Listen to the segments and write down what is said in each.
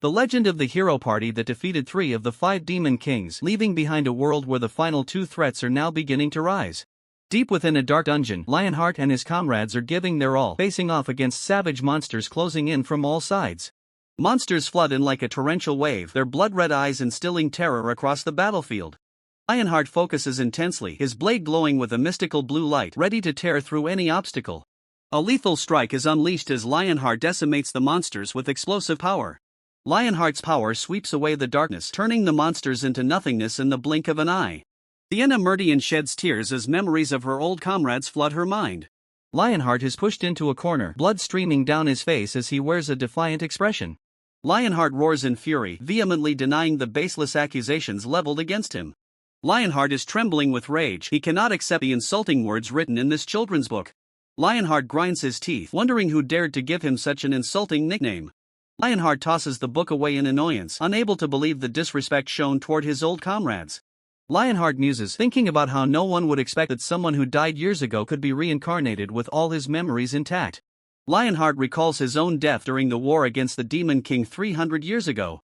The legend of the hero party that defeated 3 of the 5 demon kings, leaving behind a world where the final 2 threats are now beginning to rise. Deep within a dark dungeon, Lionheart and his comrades are giving their all, facing off against savage monsters closing in from all sides. Monsters flood in like a torrential wave, their blood-red eyes instilling terror across the battlefield. Lionheart focuses intensely, his blade glowing with a mystical blue light, ready to tear through any obstacle. A lethal strike is unleashed as Lionheart decimates the monsters with explosive power. Lionheart's power sweeps away the darkness, turning the monsters into nothingness in the blink of an eye. Sienna Meridian sheds tears as memories of her old comrades flood her mind. Lionheart is pushed into a corner, blood streaming down his face as he wears a defiant expression. Lionheart roars in fury, vehemently denying the baseless accusations leveled against him. Lionheart is trembling with rage, he cannot accept the insulting words written in this children's book. Lionheart grinds his teeth, wondering who dared to give him such an insulting nickname. Lionheart tosses the book away in annoyance, unable to believe the disrespect shown toward his old comrades. Lionheart muses, thinking about how no one would expect that someone who died years ago could be reincarnated with all his memories intact. Lionheart recalls his own death during the war against the Demon King 300 years ago.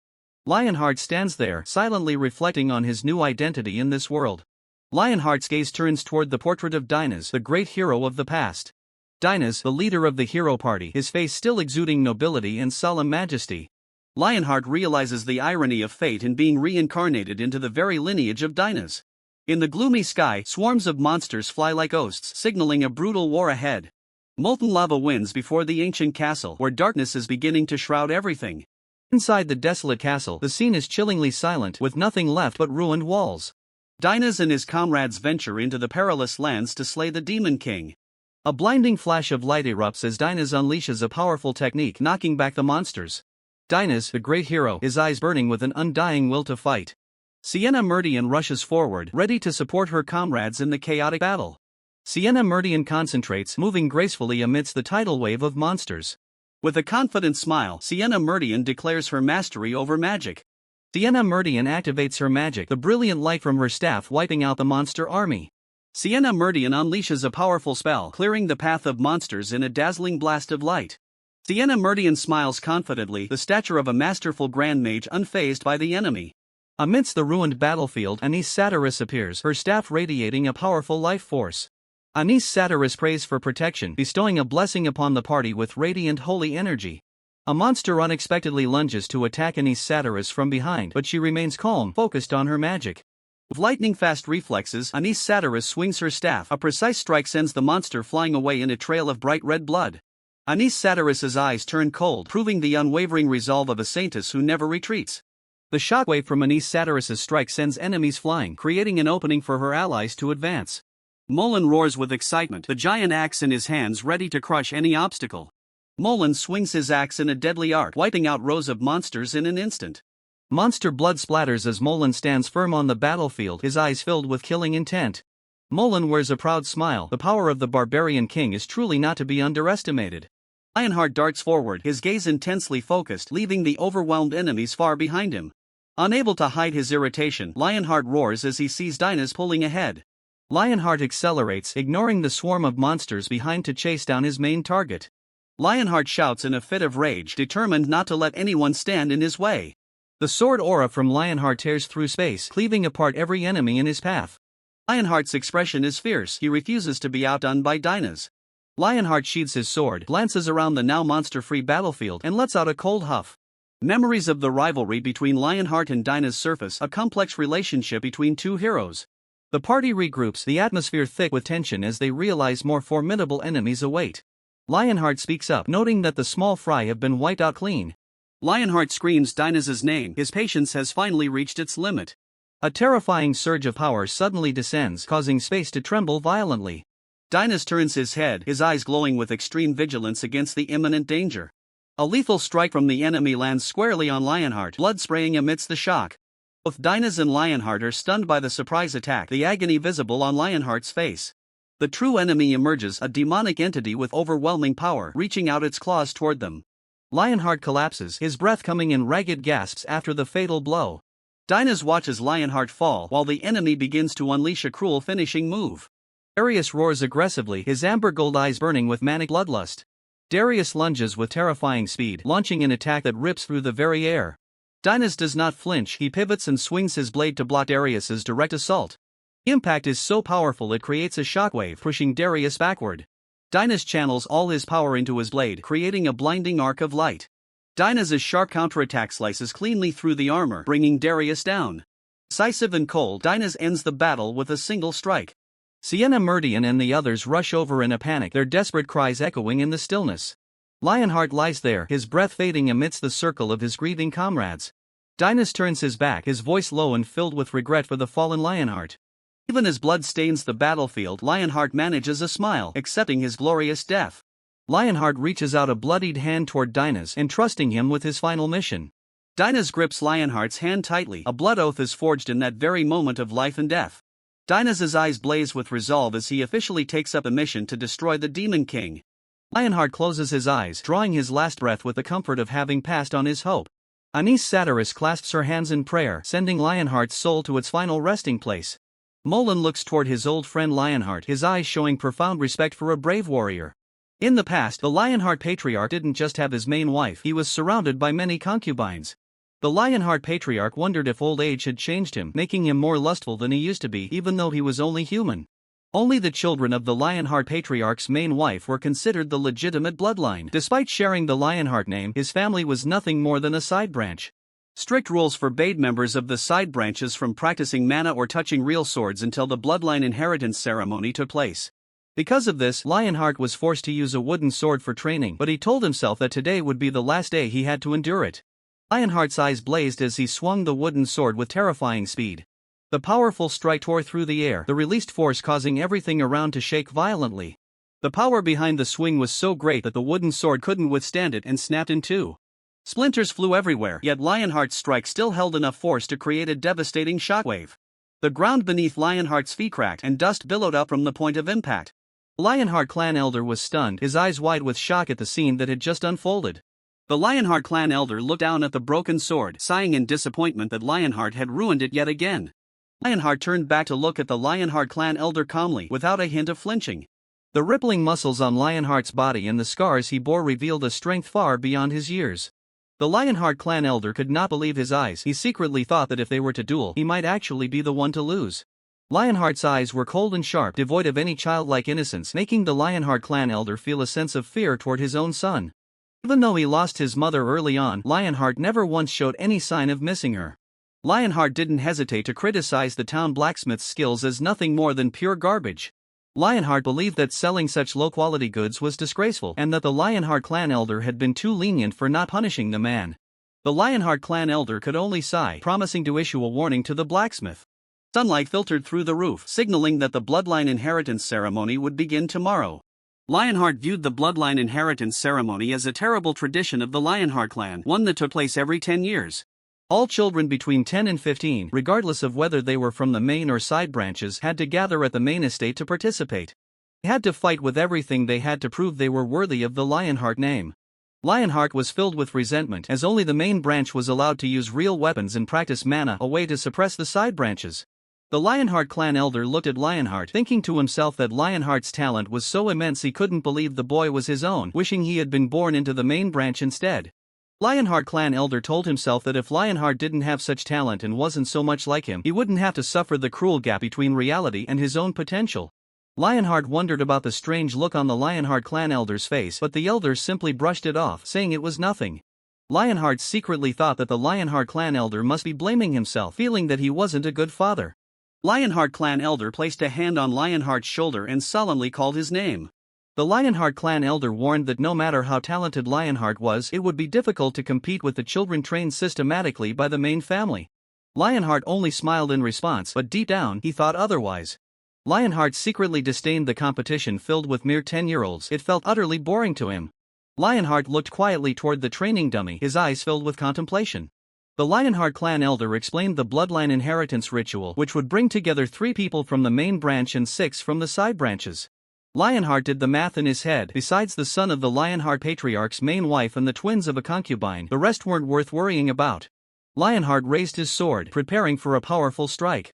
Lionheart stands there, silently reflecting on his new identity in this world. Lionheart's gaze turns toward the portrait of Dinas, the great hero of the past. Dinas, the leader of the hero party, his face still exuding nobility and solemn majesty. Lionheart realizes the irony of fate in being reincarnated into the very lineage of Dinas. In the gloomy sky, swarms of monsters fly like ghosts, signaling a brutal war ahead. Molten lava winds before the ancient castle, where darkness is beginning to shroud everything. Inside the desolate castle, the scene is chillingly silent, with nothing left but ruined walls. Dinas and his comrades venture into the perilous lands to slay the Demon King. A blinding flash of light erupts as Dinas unleashes a powerful technique, knocking back the monsters. Dinas, the great hero, his eyes burning with an undying will to fight. Sienna Meridian rushes forward, ready to support her comrades in the chaotic battle. Sienna Meridian concentrates, moving gracefully amidst the tidal wave of monsters. With a confident smile, Sienna Meridian declares her mastery over magic. Sienna Meridian activates her magic, the brilliant light from her staff wiping out the monster army. Sienna Meridian unleashes a powerful spell, clearing the path of monsters in a dazzling blast of light. Sienna Meridian smiles confidently, the stature of a masterful grand mage unfazed by the enemy. Amidst the ruined battlefield, Anis Satirus appears, her staff radiating a powerful life force. Anis Satirus prays for protection, bestowing a blessing upon the party with radiant holy energy. A monster unexpectedly lunges to attack Anis Satirus from behind, but she remains calm, focused on her magic. With lightning-fast reflexes, Anis Satirus swings her staff. A precise strike sends the monster flying away in a trail of bright red blood. Anis Satirus's eyes turn cold, proving the unwavering resolve of a saintess who never retreats. The shockwave from Anis Satirus's strike sends enemies flying, creating an opening for her allies to advance. Molan roars with excitement, the giant axe in his hands ready to crush any obstacle. Molan swings his axe in a deadly arc, wiping out rows of monsters in an instant. Monster blood splatters as Molan stands firm on the battlefield, his eyes filled with killing intent. Molan wears a proud smile, the power of the barbarian king is truly not to be underestimated. Lionheart darts forward, his gaze intensely focused, leaving the overwhelmed enemies far behind him. Unable to hide his irritation, Lionheart roars as he sees Dinas pulling ahead. Lionheart accelerates, ignoring the swarm of monsters behind to chase down his main target. Lionheart shouts in a fit of rage, determined not to let anyone stand in his way. The sword aura from Lionheart tears through space, cleaving apart every enemy in his path. Lionheart's expression is fierce, he refuses to be outdone by Dinas. Lionheart sheathes his sword, glances around the now monster-free battlefield, and lets out a cold huff. Memories of the rivalry between Lionheart and Dinas surface, a complex relationship between two heroes. The party regroups, the atmosphere thick with tension as they realize more formidable enemies await. Lionheart speaks up, noting that the small fry have been wiped out clean. Lionheart screams Dinas's name, his patience has finally reached its limit. A terrifying surge of power suddenly descends, causing space to tremble violently. Dinas turns his head, his eyes glowing with extreme vigilance against the imminent danger. A lethal strike from the enemy lands squarely on Lionheart, blood spraying amidst the shock. Both Dinas and Lionheart are stunned by the surprise attack, the agony visible on Lionheart's face. The true enemy emerges, a demonic entity with overwhelming power, reaching out its claws toward them. Lionheart collapses, his breath coming in ragged gasps after the fatal blow. Dinas watches Lionheart fall, while the enemy begins to unleash a cruel finishing move. Darius roars aggressively, his amber gold eyes burning with manic bloodlust. Darius lunges with terrifying speed, launching an attack that rips through the very air. Dynas does not flinch, he pivots and swings his blade to block Darius's direct assault. Impact is so powerful it creates a shockwave, pushing Darius backward. Dynas channels all his power into his blade, creating a blinding arc of light. Dynas's sharp counterattack slices cleanly through the armor, bringing Darius down. Decisive and cold, Dynas ends the battle with a single strike. Sienna, Meridian and the others rush over in a panic, their desperate cries echoing in the stillness. Lionheart lies there, his breath fading amidst the circle of his grieving comrades. Dynas turns his back, his voice low and filled with regret for the fallen Lionheart. Even as blood stains the battlefield, Lionheart manages a smile, accepting his glorious death. Lionheart reaches out a bloodied hand toward Dynas, entrusting him with his final mission. Dynas grips Lionheart's hand tightly, a blood oath is forged in that very moment of life and death. Dynas's eyes blaze with resolve as he officially takes up a mission to destroy the Demon King. Lionheart closes his eyes, drawing his last breath with the comfort of having passed on his hope. Anis Satirus clasps her hands in prayer, sending Lionheart's soul to its final resting place. Molan looks toward his old friend Lionheart, his eyes showing profound respect for a brave warrior. In the past, the Lionheart Patriarch didn't just have his main wife, he was surrounded by many concubines. The Lionheart Patriarch wondered if old age had changed him, making him more lustful than he used to be, even though he was only human. Only the children of the Lionheart Patriarch's main wife were considered the legitimate bloodline. Despite sharing the Lionheart name, his family was nothing more than a side branch. Strict rules forbade members of the side branches from practicing mana or touching real swords until the bloodline inheritance ceremony took place. Because of this, Lionheart was forced to use a wooden sword for training, but he told himself that today would be the last day he had to endure it. Lionheart's eyes blazed as he swung the wooden sword with terrifying speed. The powerful strike tore through the air, the released force causing everything around to shake violently. The power behind the swing was so great that the wooden sword couldn't withstand it and snapped in two. Splinters flew everywhere, yet Lionheart's strike still held enough force to create a devastating shockwave. The ground beneath Lionheart's feet cracked, and dust billowed up from the point of impact. The Lionheart clan elder was stunned, his eyes wide with shock at the scene that had just unfolded. The Lionheart clan elder looked down at the broken sword, sighing in disappointment that Lionheart had ruined it yet again. Lionheart turned back to look at the Lionheart clan elder calmly, without a hint of flinching. The rippling muscles on Lionheart's body and the scars he bore revealed a strength far beyond his years. The Lionheart clan elder could not believe his eyes, he secretly thought that if they were to duel, he might actually be the one to lose. Lionheart's eyes were cold and sharp, devoid of any childlike innocence, making the Lionheart clan elder feel a sense of fear toward his own son. Even though he lost his mother early on, Lionheart never once showed any sign of missing her. Lionheart didn't hesitate to criticize the town blacksmith's skills as nothing more than pure garbage. Lionheart believed that selling such low-quality goods was disgraceful and that the Lionheart clan elder had been too lenient for not punishing the man. The Lionheart clan elder could only sigh, promising to issue a warning to the blacksmith. Sunlight filtered through the roof, signaling that the bloodline inheritance ceremony would begin tomorrow. Lionheart viewed the bloodline inheritance ceremony as a terrible tradition of the Lionheart clan, one that took place every 10 years. All children between 10 and 15, regardless of whether they were from the main or side branches, had to gather at the main estate to participate. They had to fight with everything they had to prove they were worthy of the Lionheart name. Lionheart was filled with resentment as only the main branch was allowed to use real weapons and practice mana, a way to suppress the side branches. The Lionheart clan elder looked at Lionheart, thinking to himself that Lionheart's talent was so immense he couldn't believe the boy was his own, wishing he had been born into the main branch instead. Lionheart clan elder told himself that if Lionheart didn't have such talent and wasn't so much like him, he wouldn't have to suffer the cruel gap between reality and his own potential. Lionheart wondered about the strange look on the Lionheart clan elder's face, but the elder simply brushed it off, saying it was nothing. Lionheart secretly thought that the Lionheart clan elder must be blaming himself, feeling that he wasn't a good father. Lionheart clan elder placed a hand on Lionheart's shoulder and solemnly called his name. The Lionheart clan elder warned that no matter how talented Lionheart was, it would be difficult to compete with the children trained systematically by the main family. Lionheart only smiled in response, but deep down, he thought otherwise. Lionheart secretly disdained the competition filled with mere 10-year-olds, it felt utterly boring to him. Lionheart looked quietly toward the training dummy, his eyes filled with contemplation. The Lionheart clan elder explained the bloodline inheritance ritual, which would bring together 3 people from the main branch and 6 from the side branches. Lionheart did the math in his head. Besides the son of the Lionheart Patriarch's main wife and the twins of a concubine, the rest weren't worth worrying about. Lionheart raised his sword, preparing for a powerful strike.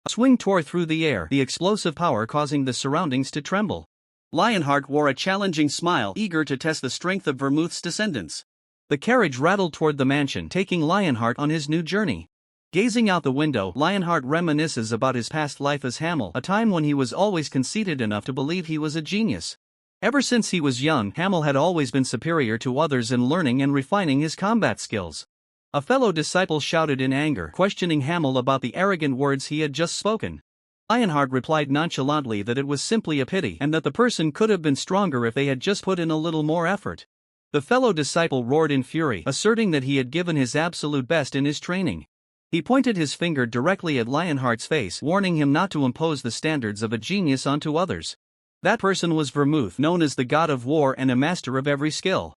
A swing tore through the air, the explosive power causing the surroundings to tremble. Lionheart wore a challenging smile, eager to test the strength of Vermouth's descendants. The carriage rattled toward the mansion, taking Lionheart on his new journey. Gazing out the window, Lionheart reminisces about his past life as Hamel, a time when he was always conceited enough to believe he was a genius. Ever since he was young, Hamel had always been superior to others in learning and refining his combat skills. A fellow disciple shouted in anger, questioning Hamel about the arrogant words he had just spoken. Lionheart replied nonchalantly that it was simply a pity and that the person could have been stronger if they had just put in a little more effort. The fellow disciple roared in fury, asserting that he had given his absolute best in his training. He pointed his finger directly at Lionheart's face, warning him not to impose the standards of a genius onto others. That person was Vermouth, known as the god of war and a master of every skill.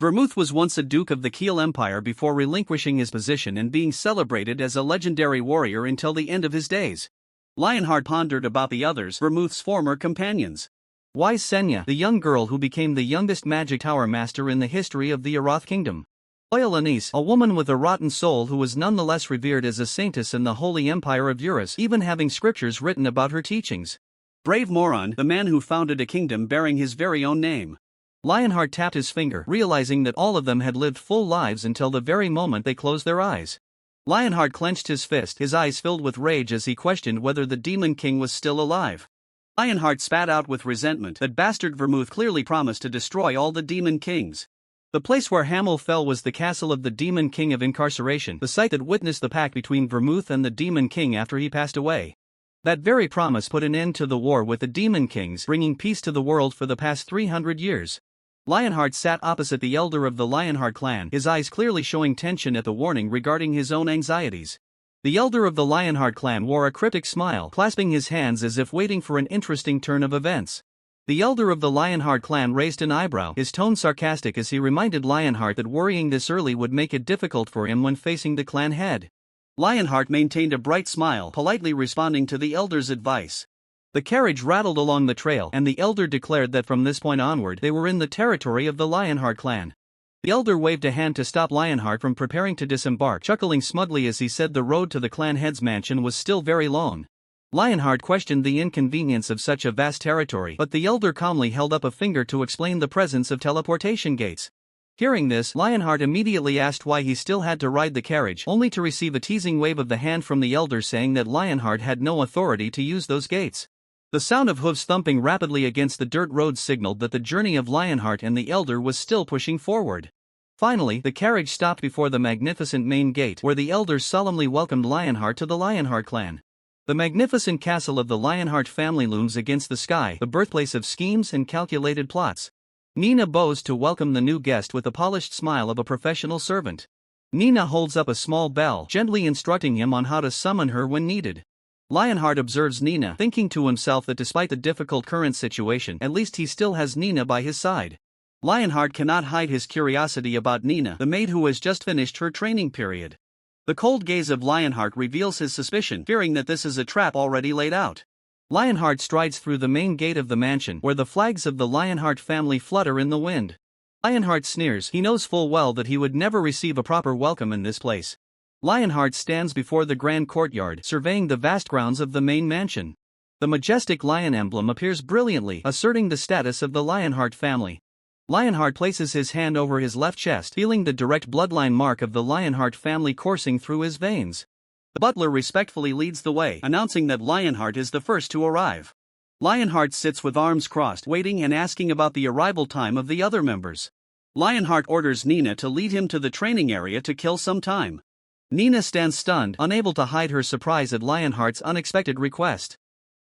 Vermouth was once a duke of the Kiel Empire before relinquishing his position and being celebrated as a legendary warrior until the end of his days. Lionheart pondered about the others, Vermouth's former companions. Wise Senya, the young girl who became the youngest magic tower master in the history of the Arath Kingdom. Loyal Anise, a woman with a rotten soul who was nonetheless revered as a saintess in the Holy Empire of Eurus, even having scriptures written about her teachings. Brave Moron, the man who founded a kingdom bearing his very own name. Lionheart tapped his finger, realizing that all of them had lived full lives until the very moment they closed their eyes. Lionheart clenched his fist, his eyes filled with rage as he questioned whether the Demon King was still alive. Lionheart spat out with resentment that bastard Vermouth clearly promised to destroy all the Demon Kings. The place where Hamel fell was the castle of the Demon King of Incarceration, the site that witnessed the pact between Vermouth and the Demon King after he passed away. That very promise put an end to the war with the Demon Kings, bringing peace to the world for the past 300 years. Lionheart sat opposite the elder of the Lionheart clan, his eyes clearly showing tension at the warning regarding his own anxieties. The elder of the Lionheart clan wore a cryptic smile, clasping his hands as if waiting for an interesting turn of events. The elder of the Lionheart clan raised an eyebrow, his tone sarcastic as he reminded Lionheart that worrying this early would make it difficult for him when facing the clan head. Lionheart maintained a bright smile, politely responding to the elder's advice. The carriage rattled along the trail, and the elder declared that from this point onward they were in the territory of the Lionheart clan. The elder waved a hand to stop Lionheart from preparing to disembark, chuckling smugly as he said the road to the clan head's mansion was still very long. Lionheart questioned the inconvenience of such a vast territory, but the elder calmly held up a finger to explain the presence of teleportation gates. Hearing this, Lionheart immediately asked why he still had to ride the carriage, only to receive a teasing wave of the hand from the elder saying that Lionheart had no authority to use those gates. The sound of hooves thumping rapidly against the dirt road signaled that the journey of Lionheart and the elder was still pushing forward. Finally, the carriage stopped before the magnificent main gate, where the elders solemnly welcomed Lionheart to the Lionheart clan. The magnificent castle of the Lionheart family looms against the sky, the birthplace of schemes and calculated plots. Nina bows to welcome the new guest with the polished smile of a professional servant. Nina holds up a small bell, gently instructing him on how to summon her when needed. Lionheart observes Nina, thinking to himself that despite the difficult current situation, at least he still has Nina by his side. Lionheart cannot hide his curiosity about Nina, the maid who has just finished her training period. The cold gaze of Lionheart reveals his suspicion, fearing that this is a trap already laid out. Lionheart strides through the main gate of the mansion, where the flags of the Lionheart family flutter in the wind. Lionheart sneers, he knows full well that he would never receive a proper welcome in this place. Lionheart stands before the grand courtyard, surveying the vast grounds of the main mansion. The majestic lion emblem appears brilliantly, asserting the status of the Lionheart family. Lionheart places his hand over his left chest, feeling the direct bloodline mark of the Lionheart family coursing through his veins. The butler respectfully leads the way, announcing that Lionheart is the first to arrive. Lionheart sits with arms crossed, waiting and asking about the arrival time of the other members. Lionheart orders Nina to lead him to the training area to kill some time. Nina stands stunned, unable to hide her surprise at Lionheart's unexpected request.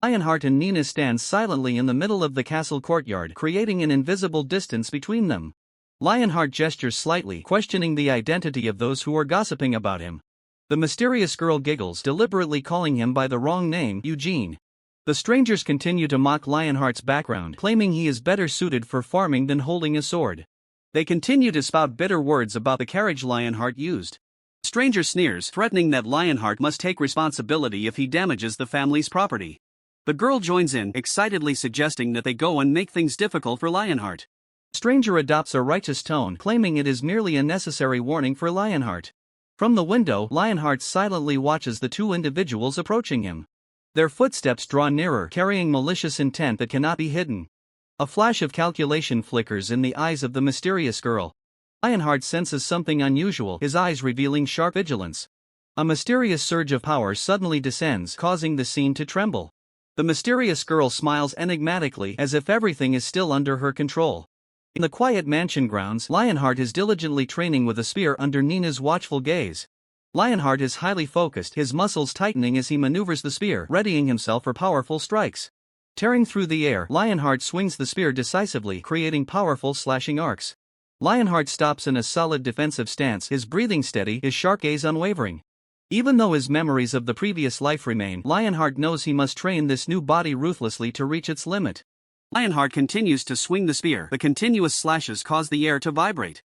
Lionheart and Nina stand silently in the middle of the castle courtyard, creating an invisible distance between them. Lionheart gestures slightly, questioning the identity of those who are gossiping about him. The mysterious girl giggles, deliberately calling him by the wrong name, Eugene. The strangers continue to mock Lionheart's background, claiming he is better suited for farming than holding a sword. They continue to spout bitter words about the carriage Lionheart used. Stranger sneers, threatening that Lionheart must take responsibility if he damages the family's property. The girl joins in, excitedly suggesting that they go and make things difficult for Lionheart. Stranger adopts a righteous tone, claiming it is merely a necessary warning for Lionheart. From the window, Lionheart silently watches the two individuals approaching him. Their footsteps draw nearer, carrying malicious intent that cannot be hidden. A flash of calculation flickers in the eyes of the mysterious girl. Lionheart senses something unusual, his eyes revealing sharp vigilance. A mysterious surge of power suddenly descends, causing the scene to tremble. The mysterious girl smiles enigmatically as if everything is still under her control. In the quiet mansion grounds, Lionheart is diligently training with a spear under Nina's watchful gaze. Lionheart is highly focused, his muscles tightening as he maneuvers the spear, readying himself for powerful strikes. Tearing through the air, Lionheart swings the spear decisively, creating powerful slashing arcs. Lionheart stops in a solid defensive stance, his breathing steady, his sharp gaze unwavering. Even though his memories of the previous life remain, Lionheart knows he must train this new body ruthlessly to reach its limit. Lionheart continues to swing the spear. The continuous slashes cause the air to vibrate.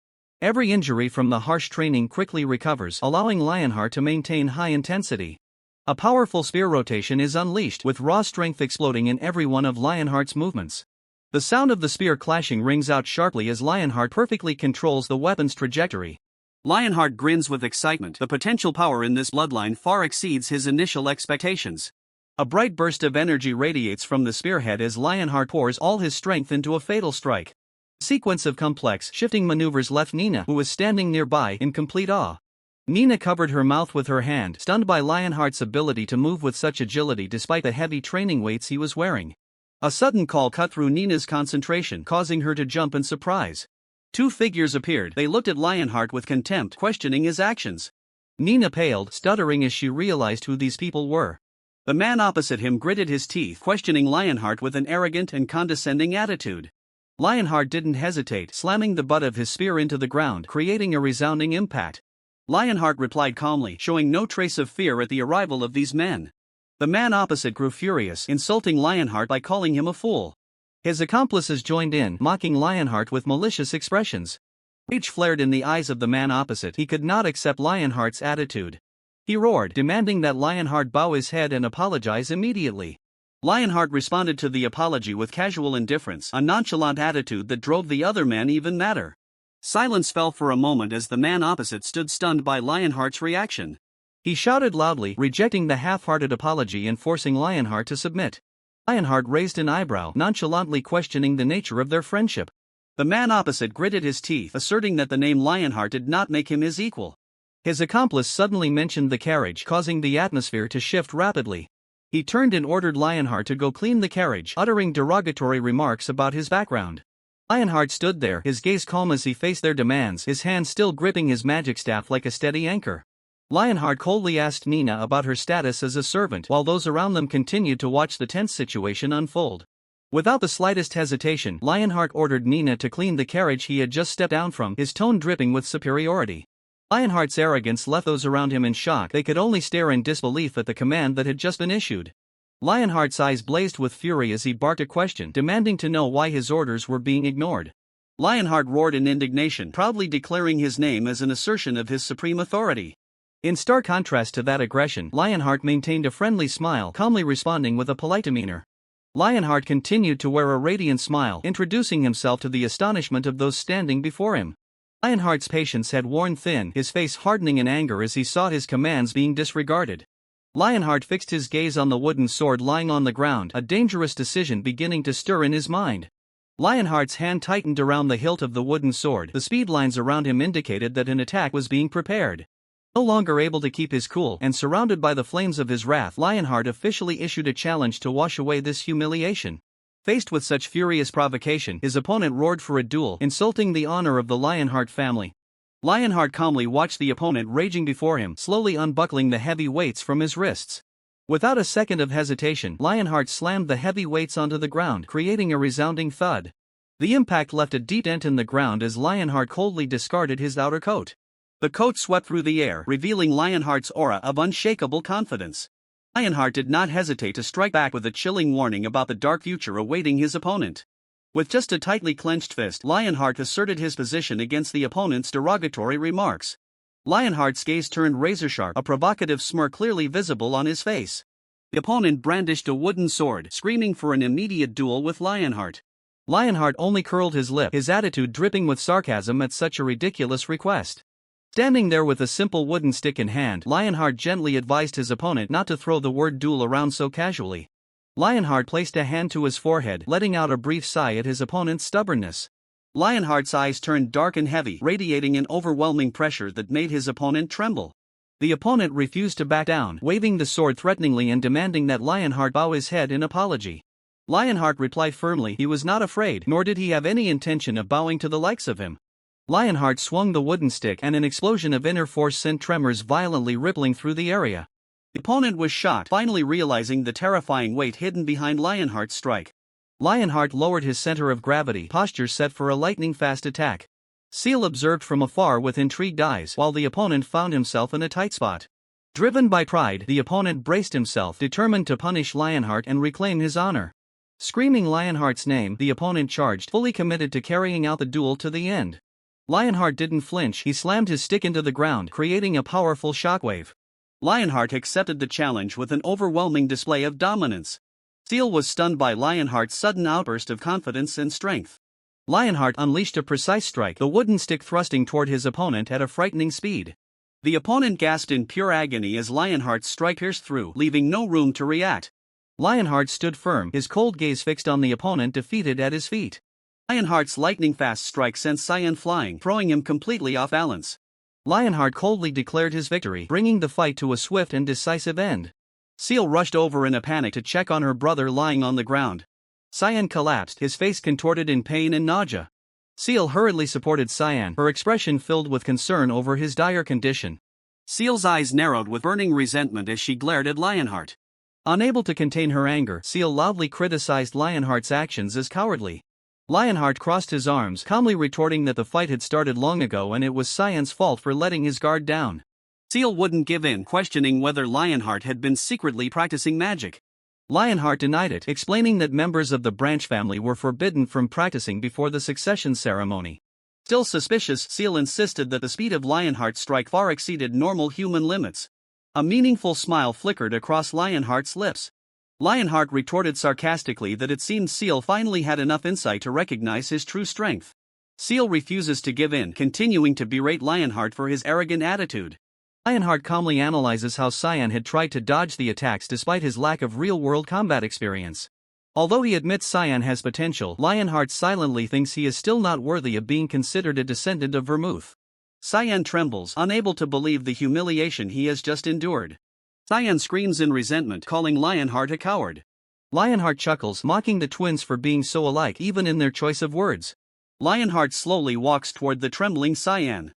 Every injury from the harsh training quickly recovers, allowing Lionheart to maintain high intensity. A powerful spear rotation is unleashed, with raw strength exploding in every one of Lionheart's movements. The sound of the spear clashing rings out sharply as Lionheart perfectly controls the weapon's trajectory. Lionheart grins with excitement. The potential power in this bloodline far exceeds his initial expectations. A bright burst of energy radiates from the spearhead as Lionheart pours all his strength into a fatal strike. A sequence of complex, shifting maneuvers left Nina, who was standing nearby, in complete awe. Nina covered her mouth with her hand, stunned by Lionheart's ability to move with such agility despite the heavy training weights he was wearing. A sudden call cut through Nina's concentration, causing her to jump in surprise. Two figures appeared. They looked at Lionheart with contempt, questioning his actions. Nina paled, stuttering as she realized who these people were. The man opposite him gritted his teeth, questioning Lionheart with an arrogant and condescending attitude. Lionheart didn't hesitate, slamming the butt of his spear into the ground, creating a resounding impact. Lionheart replied calmly, showing no trace of fear at the arrival of these men. The man opposite grew furious, insulting Lionheart by calling him a fool. His accomplices joined in, mocking Lionheart with malicious expressions. Rage flared in the eyes of the man opposite. He could not accept Lionheart's attitude. He roared, demanding that Lionheart bow his head and apologize immediately. Lionheart responded to the apology with casual indifference, a nonchalant attitude that drove the other man even madder. Silence fell for a moment as the man opposite stood stunned by Lionheart's reaction. He shouted loudly, rejecting the half-hearted apology and forcing Lionheart to submit. Lionheart raised an eyebrow, nonchalantly questioning the nature of their friendship. The man opposite gritted his teeth, asserting that the name Lionheart did not make him his equal. His accomplice suddenly mentioned the carriage, causing the atmosphere to shift rapidly. He turned and ordered Lionheart to go clean the carriage, uttering derogatory remarks about his background. Lionheart stood there, his gaze calm as he faced their demands, his hand still gripping his magic staff like a steady anchor. Lionheart coldly asked Nina about her status as a servant, while those around them continued to watch the tense situation unfold. Without the slightest hesitation, Lionheart ordered Nina to clean the carriage he had just stepped down from, his tone dripping with superiority. Lionheart's arrogance left those around him in shock. They could only stare in disbelief at the command that had just been issued. Lionheart's eyes blazed with fury as he barked a question, demanding to know why his orders were being ignored. Lionheart roared in indignation, proudly declaring his name as an assertion of his supreme authority. In stark contrast to that aggression, Lionheart maintained a friendly smile, calmly responding with a polite demeanor. Lionheart continued to wear a radiant smile, introducing himself to the astonishment of those standing before him. Lionheart's patience had worn thin, his face hardening in anger as he saw his commands being disregarded. Lionheart fixed his gaze on the wooden sword lying on the ground, a dangerous decision beginning to stir in his mind. Lionheart's hand tightened around the hilt of the wooden sword. The speed lines around him indicated that an attack was being prepared. No longer able to keep his cool, and surrounded by the flames of his wrath, Lionheart officially issued a challenge to wash away this humiliation. Faced with such furious provocation, his opponent roared for a duel, insulting the honor of the Lionheart family. Lionheart calmly watched the opponent raging before him, slowly unbuckling the heavy weights from his wrists. Without a second of hesitation, Lionheart slammed the heavy weights onto the ground, creating a resounding thud. The impact left a deep dent in the ground as Lionheart coldly discarded his outer coat. The coat swept through the air, revealing Lionheart's aura of unshakable confidence. Lionheart did not hesitate to strike back with a chilling warning about the dark future awaiting his opponent. With just a tightly clenched fist, Lionheart asserted his position against the opponent's derogatory remarks. Lionheart's gaze turned razor-sharp, a provocative smirk clearly visible on his face. The opponent brandished a wooden sword, screaming for an immediate duel with Lionheart. Lionheart only curled his lip, his attitude dripping with sarcasm at such a ridiculous request. Standing there with a simple wooden stick in hand, Lionheart gently advised his opponent not to throw the word duel around so casually. Lionheart placed a hand to his forehead, letting out a brief sigh at his opponent's stubbornness. Lionheart's eyes turned dark and heavy, radiating an overwhelming pressure that made his opponent tremble. The opponent refused to back down, waving the sword threateningly and demanding that Lionheart bow his head in apology. Lionheart replied firmly he was not afraid, nor did he have any intention of bowing to the likes of him. Lionheart swung the wooden stick and an explosion of inner force sent tremors violently rippling through the area. The opponent was shocked, finally realizing the terrifying weight hidden behind Lionheart's strike. Lionheart lowered his center of gravity, posture set for a lightning-fast attack. Seal observed from afar with intrigued eyes while the opponent found himself in a tight spot. Driven by pride, the opponent braced himself, determined to punish Lionheart and reclaim his honor. Screaming Lionheart's name, the opponent charged, fully committed to carrying out the duel to the end. Lionheart didn't flinch, he slammed his stick into the ground, creating a powerful shockwave. Lionheart accepted the challenge with an overwhelming display of dominance. Seal was stunned by Lionheart's sudden outburst of confidence and strength. Lionheart unleashed a precise strike, the wooden stick thrusting toward his opponent at a frightening speed. The opponent gasped in pure agony as Lionheart's strike pierced through, leaving no room to react. Lionheart stood firm, his cold gaze fixed on the opponent defeated at his feet. Lionheart's lightning-fast strike sent Cyan flying, throwing him completely off balance. Lionheart coldly declared his victory, bringing the fight to a swift and decisive end. Seal rushed over in a panic to check on her brother lying on the ground. Cyan collapsed, his face contorted in pain and nausea. Seal hurriedly supported Cyan, her expression filled with concern over his dire condition. Seal's eyes narrowed with burning resentment as she glared at Lionheart. Unable to contain her anger, Seal loudly criticized Lionheart's actions as cowardly. Lionheart crossed his arms, calmly retorting that the fight had started long ago and it was Cyan's fault for letting his guard down. Seal wouldn't give in, questioning whether Lionheart had been secretly practicing magic. Lionheart denied it, explaining that members of the Branch family were forbidden from practicing before the succession ceremony. Still suspicious, Seal insisted that the speed of Lionheart's strike far exceeded normal human limits. A meaningful smile flickered across Lionheart's lips. Lionheart retorted sarcastically that it seemed Seal finally had enough insight to recognize his true strength. Seal refuses to give in, continuing to berate Lionheart for his arrogant attitude. Lionheart calmly analyzes how Cyan had tried to dodge the attacks despite his lack of real-world combat experience. Although he admits Cyan has potential, Lionheart silently thinks he is still not worthy of being considered a descendant of Vermouth. Cyan trembles, unable to believe the humiliation he has just endured. Cyan screams in resentment, calling Lionheart a coward. Lionheart chuckles, mocking the twins for being so alike even in their choice of words. Lionheart slowly walks toward the trembling Cyan.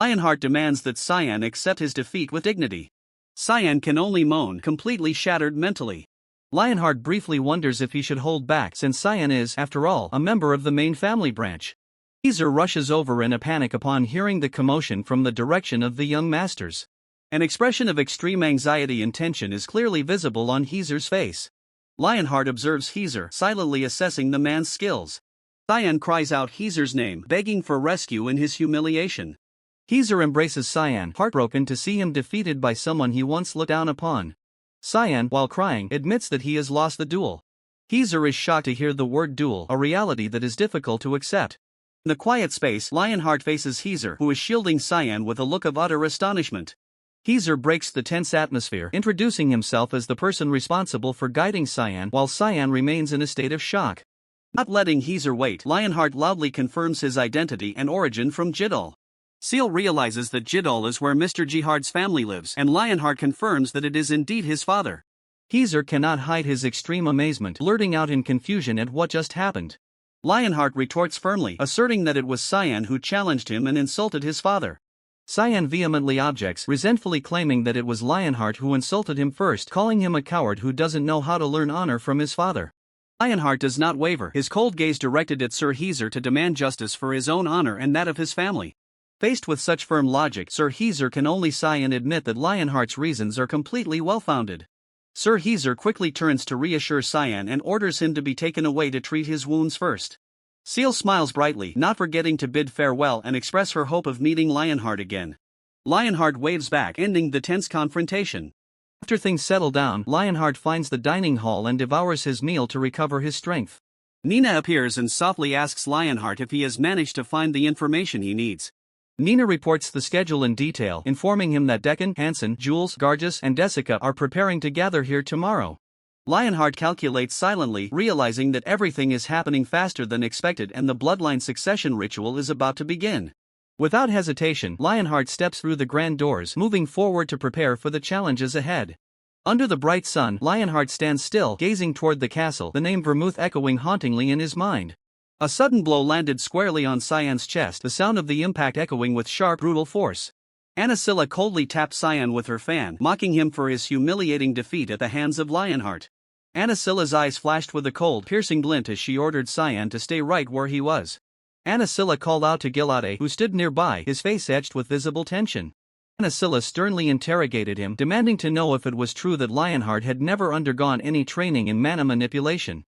Lionheart demands that Cyan accept his defeat with dignity. Cyan can only moan, completely shattered mentally. Lionheart briefly wonders if he should hold back since Cyan is, after all, a member of the main family branch. Heezer rushes over in a panic upon hearing the commotion from the direction of the young masters. An expression of extreme anxiety and tension is clearly visible on Heezer's face. Lionheart observes Heezer, silently assessing the man's skills. Cyan cries out Heezer's name, begging for rescue in his humiliation. Heezer embraces Cyan, heartbroken to see him defeated by someone he once looked down upon. Cyan, while crying, admits that he has lost the duel. Heezer is shocked to hear the word duel, a reality that is difficult to accept. In the quiet space, Lionheart faces Heezer, who is shielding Cyan with a look of utter astonishment. Heezer breaks the tense atmosphere, introducing himself as the person responsible for guiding Cyan while Cyan remains in a state of shock. Not letting Heezer wait, Lionheart loudly confirms his identity and origin from Jiddle. Seal realizes that Jiddle is where Mr. Jihard's family lives, and Lionheart confirms that it is indeed his father. Heezer cannot hide his extreme amazement, blurting out in confusion at what just happened. Lionheart retorts firmly, asserting that it was Cyan who challenged him and insulted his father. Cyan vehemently objects, resentfully claiming that it was Lionheart who insulted him first, calling him a coward who doesn't know how to learn honor from his father. Lionheart does not waver, his cold gaze directed at Sir Heezer to demand justice for his own honor and that of his family. Faced with such firm logic, Sir Heezer can only sigh and admit that Lionheart's reasons are completely well-founded. Sir Heezer quickly turns to reassure Cyan and orders him to be taken away to treat his wounds first. Seal smiles brightly, not forgetting to bid farewell and express her hope of meeting Lionheart again. Lionheart waves back, ending the tense confrontation. After things settle down, Lionheart finds the dining hall and devours his meal to recover his strength. Nina appears and softly asks Lionheart if he has managed to find the information he needs. Nina reports the schedule in detail, informing him that Deccan, Hansen, Jules, Gargus, and Desica are preparing to gather here tomorrow. Lionheart calculates silently, realizing that everything is happening faster than expected and the bloodline succession ritual is about to begin. Without hesitation, Lionheart steps through the grand doors, moving forward to prepare for the challenges ahead. Under the bright sun, Lionheart stands still, gazing toward the castle, the name Vermouth echoing hauntingly in his mind. A sudden blow landed squarely on Cyan's chest, the sound of the impact echoing with sharp, brutal force. Anicilla coldly tapped Cyan with her fan, mocking him for his humiliating defeat at the hands of Lionheart. Anicilla's eyes flashed with a cold, piercing glint as she ordered Cyan to stay right where he was. Anicilla called out to Gilade, who stood nearby, his face etched with visible tension. Anicilla sternly interrogated him, demanding to know if it was true that Lionheart had never undergone any training in mana manipulation.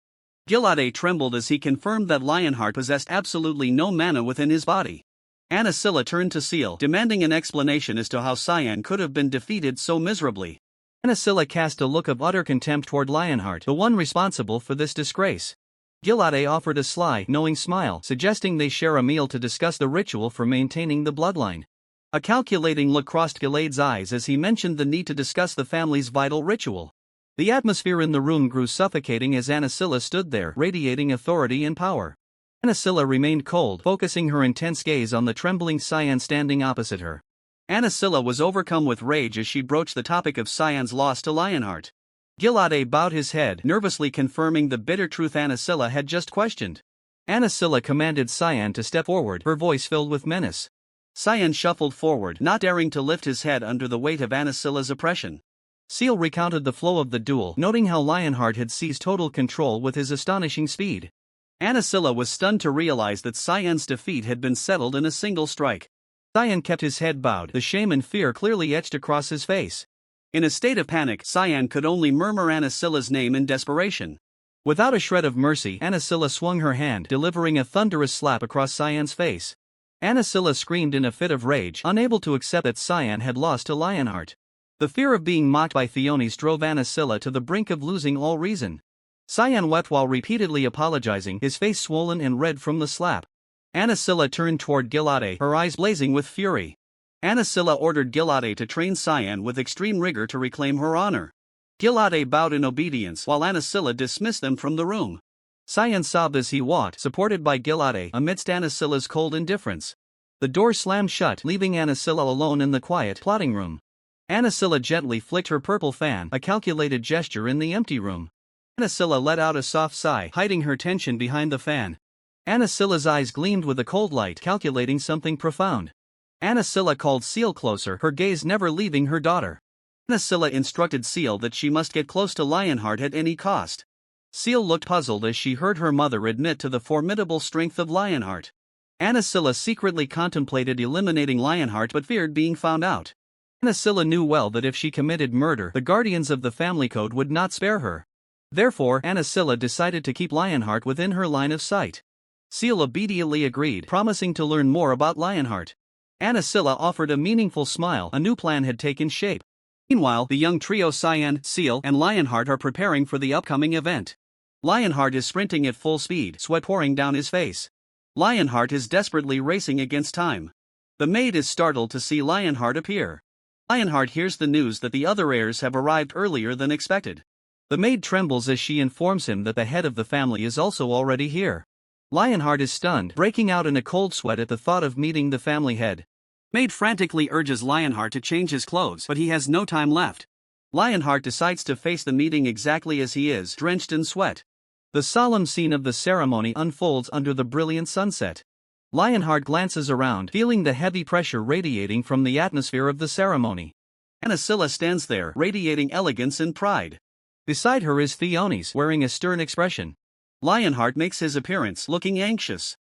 Gilade trembled as he confirmed that Lionheart possessed absolutely no mana within his body. Anicilla turned to Seal, demanding an explanation as to how Cyan could have been defeated so miserably. Anicilla cast a look of utter contempt toward Lionheart, the one responsible for this disgrace. Gilade offered a sly, knowing smile, suggesting they share a meal to discuss the ritual for maintaining the bloodline. A calculating look crossed Gilade's eyes as he mentioned the need to discuss the family's vital ritual. The atmosphere in the room grew suffocating as Anicilla stood there, radiating authority and power. Anicilla remained cold, focusing her intense gaze on the trembling Cyan standing opposite her. Anicilla was overcome with rage as she broached the topic of Cyan's loss to Lionheart. Gilade bowed his head, nervously confirming the bitter truth Anicilla had just questioned. Anicilla commanded Cyan to step forward, her voice filled with menace. Cyan shuffled forward, not daring to lift his head under the weight of Anicilla's oppression. Seal recounted the flow of the duel, noting how Lionheart had seized total control with his astonishing speed. Anicilla was stunned to realize that Cyan's defeat had been settled in a single strike. Cyan kept his head bowed, the shame and fear clearly etched across his face. In a state of panic, Cyan could only murmur Anicilla's name in desperation. Without a shred of mercy, Anicilla swung her hand, delivering a thunderous slap across Cyan's face. Anicilla screamed in a fit of rage, unable to accept that Cyan had lost to Lionheart. The fear of being mocked by Theonis drove Anicilla to the brink of losing all reason. Cyan wept while repeatedly apologizing, his face swollen and red from the slap. Anicilla turned toward Gilade, her eyes blazing with fury. Anicilla ordered Gilade to train Cyan with extreme rigor to reclaim her honor. Gilade bowed in obedience while Anicilla dismissed them from the room. Cyan sobbed as he walked, supported by Gilade, amidst Anicilla's cold indifference. The door slammed shut, leaving Anicilla alone in the quiet plotting room. Anicilla gently flicked her purple fan, a calculated gesture in the empty room. Anicilla let out a soft sigh, hiding her tension behind the fan. Anicilla's eyes gleamed with a cold light, calculating something profound. Anicilla called Seal closer, her gaze never leaving her daughter. Anicilla instructed Seal that she must get close to Lionheart at any cost. Seal looked puzzled as she heard her mother admit to the formidable strength of Lionheart. Anicilla secretly contemplated eliminating Lionheart but feared being found out. Anicilla knew well that if she committed murder, the guardians of the family code would not spare her. Therefore, Anicilla decided to keep Lionheart within her line of sight. Seal obediently agreed, promising to learn more about Lionheart. Anicilla offered a meaningful smile, a new plan had taken shape. Meanwhile, the young trio Cyan, Seal, and Lionheart are preparing for the upcoming event. Lionheart is sprinting at full speed, sweat pouring down his face. Lionheart is desperately racing against time. The maid is startled to see Lionheart appear. Lionheart hears the news that the other heirs have arrived earlier than expected. The maid trembles as she informs him that the head of the family is also already here. Lionheart is stunned, breaking out in a cold sweat at the thought of meeting the family head. Maid frantically urges Lionheart to change his clothes, but he has no time left. Lionheart decides to face the meeting exactly as he is, drenched in sweat. The solemn scene of the ceremony unfolds under the brilliant sunset. Lionheart glances around, feeling the heavy pressure radiating from the atmosphere of the ceremony. Anicilla stands there, radiating elegance and pride. Beside her is Theonis, wearing a stern expression. Lionheart makes his appearance, looking anxious.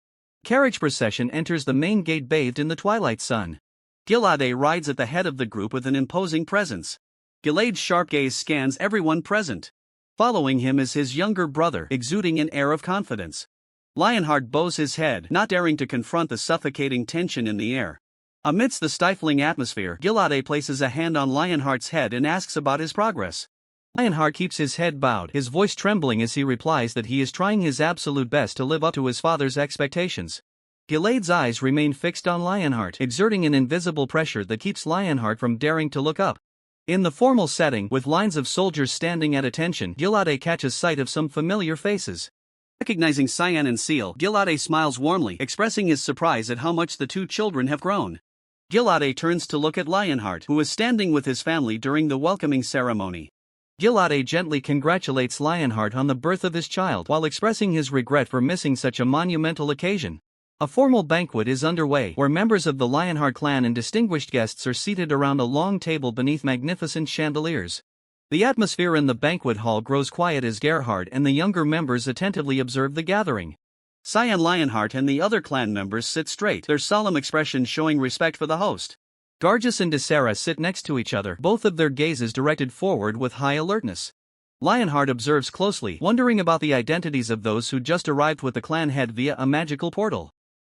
Carriage procession enters the main gate bathed in the twilight sun. Gilade rides at the head of the group with an imposing presence. Gilade's sharp gaze scans everyone present. Following him is his younger brother, exuding an air of confidence. Lionheart bows his head, not daring to confront the suffocating tension in the air. Amidst the stifling atmosphere, Gilade places a hand on Lionheart's head and asks about his progress. Lionheart keeps his head bowed, his voice trembling as he replies that he is trying his absolute best to live up to his father's expectations. Gilade's eyes remain fixed on Lionheart, exerting an invisible pressure that keeps Lionheart from daring to look up. In the formal setting, with lines of soldiers standing at attention, Gilade catches sight of some familiar faces. Recognizing Cyan and Seal, Gilade smiles warmly, expressing his surprise at how much the two children have grown. Gilade turns to look at Lionheart, who is standing with his family during the welcoming ceremony. Gilade gently congratulates Lionheart on the birth of his child while expressing his regret for missing such a monumental occasion. A formal banquet is underway, where members of the Lionheart clan and distinguished guests are seated around a long table beneath magnificent chandeliers. The atmosphere in the banquet hall grows quiet as Gerhard and the younger members attentively observe the gathering. Cyan Lionheart and the other clan members sit straight, their solemn expressions showing respect for the host. Gargus and Desera sit next to each other, both of their gazes directed forward with high alertness. Lionheart observes closely, wondering about the identities of those who just arrived with the clan head via a magical portal.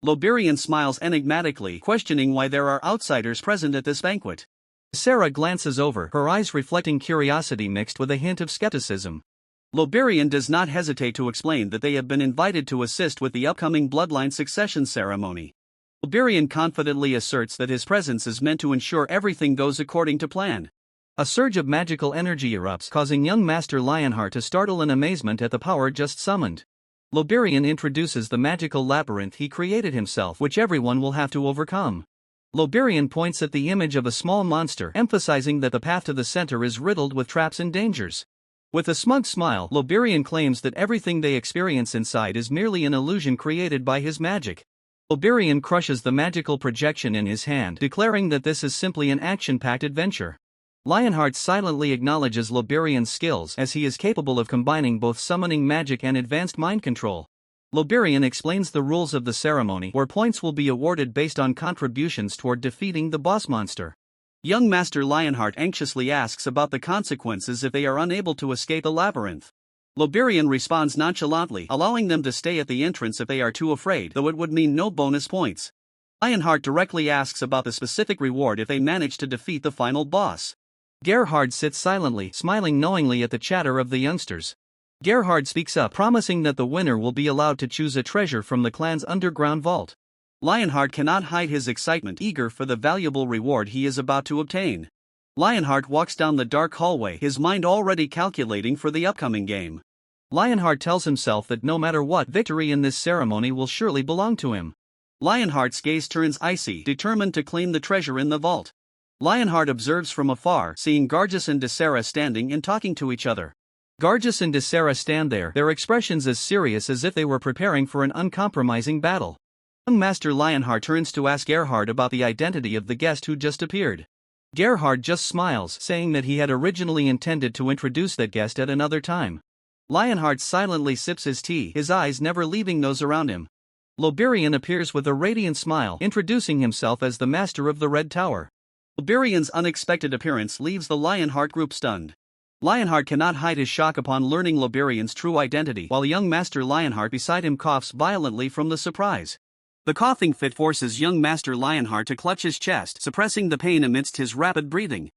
Loberian smiles enigmatically, questioning why there are outsiders present at this banquet. Sarah glances over, her eyes reflecting curiosity mixed with a hint of skepticism. Loberian does not hesitate to explain that they have been invited to assist with the upcoming bloodline succession ceremony. Loberian confidently asserts that his presence is meant to ensure everything goes according to plan. A surge of magical energy erupts, causing young Master Lionheart to startle in amazement at the power just summoned. Loberian introduces the magical labyrinth he created himself, which everyone will have to overcome. Loberian points at the image of a small monster, emphasizing that the path to the center is riddled with traps and dangers. With a smug smile, Loberian claims that everything they experience inside is merely an illusion created by his magic. Loberian crushes the magical projection in his hand, declaring that this is simply an action-packed adventure. Lionheart silently acknowledges Loberian's skills, as he is capable of combining both summoning magic and advanced mind control. Loberian explains the rules of the ceremony, where points will be awarded based on contributions toward defeating the boss monster. Young Master Lionheart anxiously asks about the consequences if they are unable to escape the labyrinth. Loberian responds nonchalantly, allowing them to stay at the entrance if they are too afraid, though it would mean no bonus points. Lionheart directly asks about the specific reward if they manage to defeat the final boss. Gerhard sits silently, smiling knowingly at the chatter of the youngsters. Gerhard speaks up, promising that the winner will be allowed to choose a treasure from the clan's underground vault. Lionheart cannot hide his excitement, eager for the valuable reward he is about to obtain. Lionheart walks down the dark hallway, his mind already calculating for the upcoming game. Lionheart tells himself that no matter what, victory in this ceremony will surely belong to him. Lionheart's gaze turns icy, determined to claim the treasure in the vault. Lionheart observes from afar, seeing Gargus and Desera standing and talking to each other. Gargus and Desera stand there, their expressions as serious as if they were preparing for an uncompromising battle. Young Master Lionheart turns to ask Gerhard about the identity of the guest who just appeared. Gerhard just smiles, saying that he had originally intended to introduce that guest at another time. Lionheart silently sips his tea, his eyes never leaving those around him. Loberian appears with a radiant smile, introducing himself as the Master of the Red Tower. Loberian's unexpected appearance leaves the Lionheart group stunned. Lionheart cannot hide his shock upon learning Loberian's true identity, while young Master Lionheart beside him coughs violently from the surprise. The coughing fit forces young Master Lionheart to clutch his chest, suppressing the pain amidst his rapid breathing.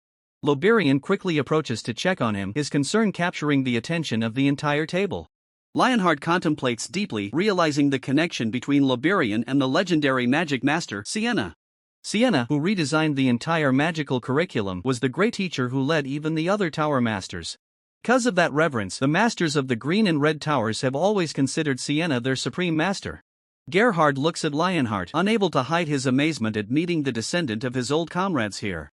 Loberian quickly approaches to check on him, his concern capturing the attention of the entire table. Lionheart contemplates deeply, realizing the connection between Loberian and the legendary magic master, Sienna. Sienna, who redesigned the entire magical curriculum, was the great teacher who led even the other tower masters. Because of that reverence, the masters of the Green and Red Towers have always considered Sienna their supreme master. Gerhard looks at Lionheart, unable to hide his amazement at meeting the descendant of his old comrades here.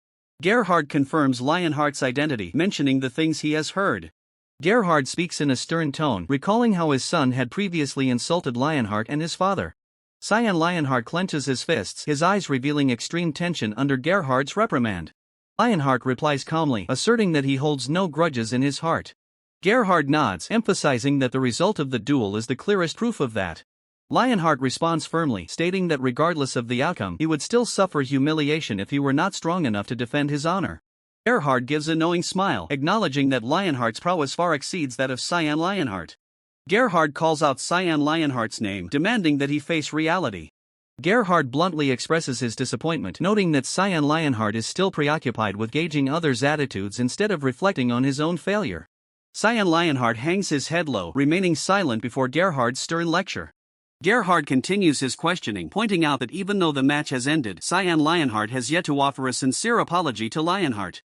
Gerhard confirms Lionheart's identity, mentioning the things he has heard. Gerhard speaks in a stern tone, recalling how his son had previously insulted Lionheart and his father. Cyan Lionheart clenches his fists, his eyes revealing extreme tension under Gerhard's reprimand. Lionheart replies calmly, asserting that he holds no grudges in his heart. Gerhard nods, emphasizing that the result of the duel is the clearest proof of that. Lionheart responds firmly, stating that regardless of the outcome, he would still suffer humiliation if he were not strong enough to defend his honor. Gerhard gives a knowing smile, acknowledging that Lionheart's prowess far exceeds that of Cyan Lionheart. Gerhard calls out Cyan Lionheart's name, demanding that he face reality. Gerhard bluntly expresses his disappointment, noting that Cyan Lionheart is still preoccupied with gauging others' attitudes instead of reflecting on his own failure. Cyan Lionheart hangs his head low, remaining silent before Gerhard's stern lecture. Gerhard continues his questioning, pointing out that even though the match has ended, Cyan Lionheart has yet to offer a sincere apology to Lionheart.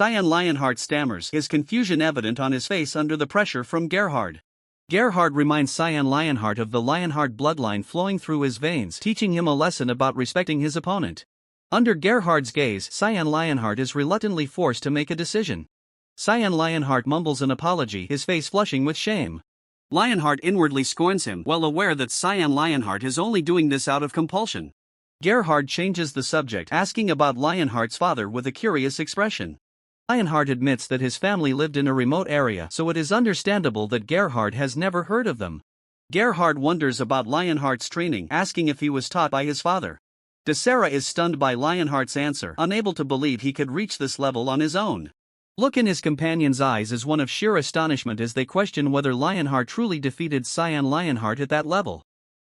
Cyan Lionheart stammers, his confusion evident on his face under the pressure from Gerhard. Gerhard reminds Cyan Lionheart of the Lionheart bloodline flowing through his veins, teaching him a lesson about respecting his opponent. Under Gerhard's gaze, Cyan Lionheart is reluctantly forced to make a decision. Cyan Lionheart mumbles an apology, his face flushing with shame. Lionheart inwardly scorns him, well aware that Cyan Lionheart is only doing this out of compulsion. Gerhard changes the subject, asking about Lionheart's father with a curious expression. Lionheart admits that his family lived in a remote area, so it is understandable that Gerhard has never heard of them. Gerhard wonders about Lionheart's training, asking if he was taught by his father. Desera is stunned by Lionheart's answer, unable to believe he could reach this level on his own. Look in his companion's eyes is one of sheer astonishment as they question whether Lionheart truly defeated Cyan Lionheart at that level.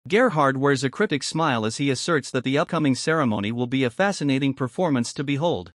Gerhard wears a cryptic smile as he asserts that the upcoming ceremony will be a fascinating performance to behold.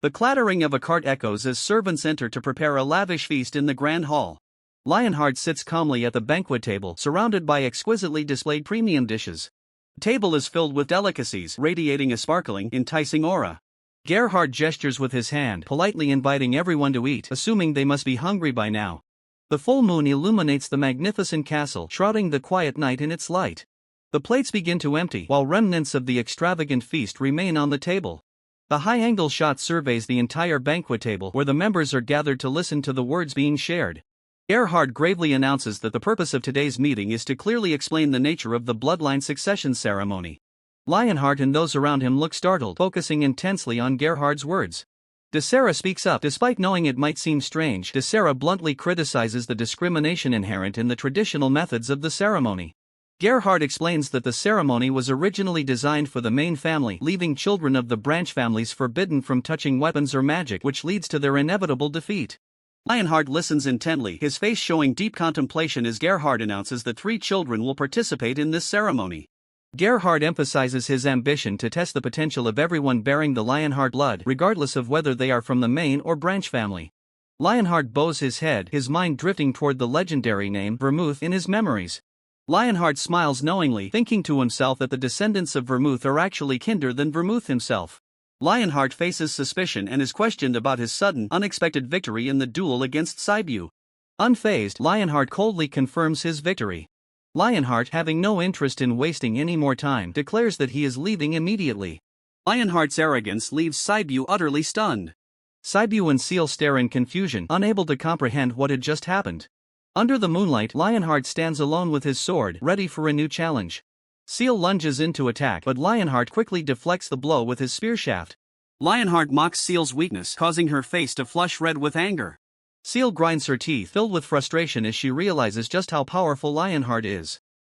The clattering of a cart echoes as servants enter to prepare a lavish feast in the grand hall. Lionheart sits calmly at the banquet table, surrounded by exquisitely displayed premium dishes. The table is filled with delicacies, radiating a sparkling, enticing aura. Gerhard gestures with his hand, politely inviting everyone to eat, assuming they must be hungry by now. The full moon illuminates the magnificent castle, shrouding the quiet night in its light. The plates begin to empty, while remnants of the extravagant feast remain on the table. The high-angle shot surveys the entire banquet table, where the members are gathered to listen to the words being shared. Gerhard gravely announces that the purpose of today's meeting is to clearly explain the nature of the bloodline succession ceremony. Lionheart and those around him look startled, focusing intensely on Gerhard's words. Desera speaks up. Despite knowing it might seem strange, Desera bluntly criticizes the discrimination inherent in the traditional methods of the ceremony. Gerhard explains that the ceremony was originally designed for the main family, leaving children of the branch families forbidden from touching weapons or magic, which leads to their inevitable defeat. Lionheart listens intently, his face showing deep contemplation as Gerhard announces that 3 children will participate in this ceremony. Gerhard emphasizes his ambition to test the potential of everyone bearing the Lionheart blood, regardless of whether they are from the main or branch family. Lionheart bows his head, his mind drifting toward the legendary name Vermouth in his memories. Lionheart smiles knowingly, thinking to himself that the descendants of Vermouth are actually kinder than Vermouth himself. Lionheart faces suspicion and is questioned about his sudden, unexpected victory in the duel against Saibu. Unfazed, Lionheart coldly confirms his victory. Lionheart, having no interest in wasting any more time, declares that he is leaving immediately. Lionheart's arrogance leaves Saibu utterly stunned. Saibu and Seal stare in confusion, unable to comprehend what had just happened. Under the moonlight, Lionheart stands alone with his sword, ready for a new challenge. Seal lunges in to attack, but Lionheart quickly deflects the blow with his spear shaft. Lionheart mocks Seal's weakness, causing her face to flush red with anger. Seal grinds her teeth, filled with frustration as she realizes just how powerful Lionheart is.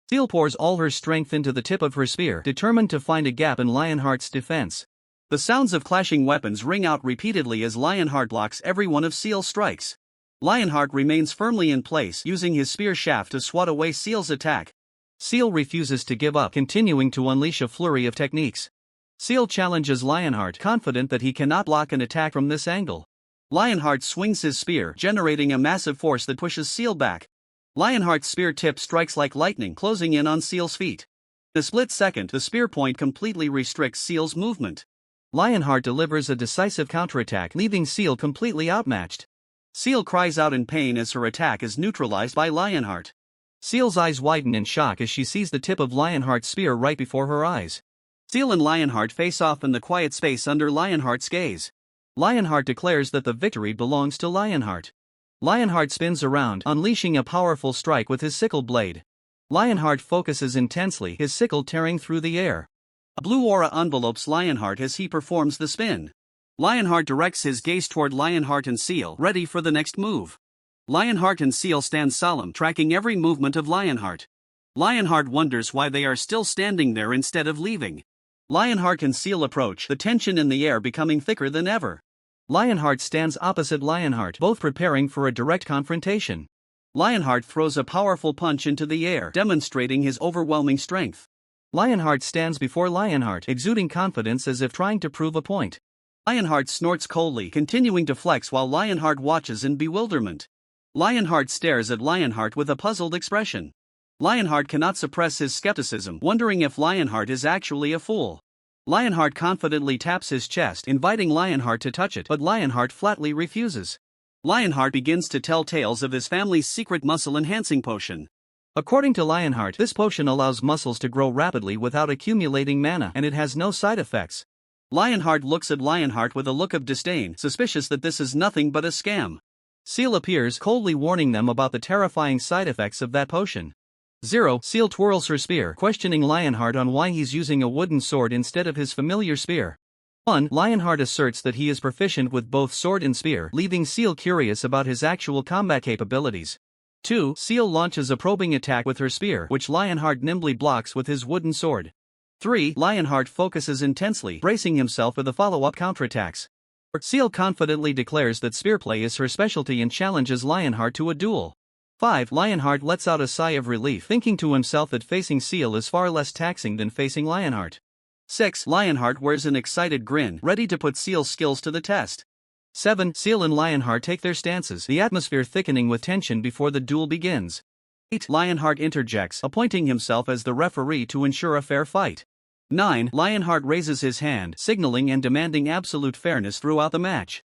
Seal pours all her strength into the tip of her spear, determined to find a gap in Lionheart's defense. The sounds of clashing weapons ring out repeatedly as Lionheart blocks every one of Seal's strikes. Lionheart remains firmly in place, using his spear shaft to swat away Seal's attack. Seal refuses to give up, continuing to unleash a flurry of techniques. Seal challenges Lionheart, confident that he cannot block an attack from this angle. Lionheart swings his spear, generating a massive force that pushes Seal back. Lionheart's spear tip strikes like lightning, closing in on Seal's feet. In a split second, the spear point completely restricts Seal's movement. Lionheart delivers a decisive counterattack, leaving Seal completely outmatched. Seal cries out in pain as her attack is neutralized by Lionheart. Seal's eyes widen in shock as she sees the tip of Lionheart's spear right before her eyes. Seal and Lionheart face off in the quiet space under Lionheart's gaze. Lionheart declares that the victory belongs to Lionheart. Lionheart spins around, unleashing a powerful strike with his sickle blade. Lionheart focuses intensely, his sickle tearing through the air. A blue aura envelopes Lionheart as he performs the spin. Lionheart directs his gaze toward Lionheart and Seal, ready for the next move. Lionheart and Seal stand solemn, tracking every movement of Lionheart. Lionheart wonders why they are still standing there instead of leaving. Lionheart and Seal approach, the tension in the air becoming thicker than ever. Lionheart stands opposite Lionheart, both preparing for a direct confrontation. Lionheart throws a powerful punch into the air, demonstrating his overwhelming strength. Lionheart stands before Lionheart, exuding confidence as if trying to prove a point. Lionheart snorts coldly, continuing to flex while Lionheart watches in bewilderment. Lionheart stares at Lionheart with a puzzled expression. Lionheart cannot suppress his skepticism, wondering if Lionheart is actually a fool. Lionheart confidently taps his chest, inviting Lionheart to touch it, but Lionheart flatly refuses. Lionheart begins to tell tales of his family's secret muscle-enhancing potion. According to Lionheart, this potion allows muscles to grow rapidly without accumulating mana, and it has no side effects. Lionheart looks at Lionheart with a look of disdain, suspicious that this is nothing but a scam. Seal appears, coldly warning them about the terrifying side effects of that potion. Seal twirls her spear, questioning Lionheart on why he's using a wooden sword instead of his familiar spear. Lionheart asserts that he is proficient with both sword and spear, leaving Seal curious about his actual combat capabilities. Seal launches a probing attack with her spear, which Lionheart nimbly blocks with his wooden sword. Lionheart focuses intensely, bracing himself for the follow-up counterattacks. Seal confidently declares that spearplay is her specialty and challenges Lionheart to a duel. Lionheart lets out a sigh of relief, thinking to himself that facing Seal is far less taxing than facing Lionheart. Lionheart wears an excited grin, ready to put Seal's skills to the test. Seal and Lionheart take their stances, the atmosphere thickening with tension before the duel begins. Lionheart interjects, appointing himself as the referee to ensure a fair fight. Lionheart raises his hand, signaling and demanding absolute fairness throughout the match.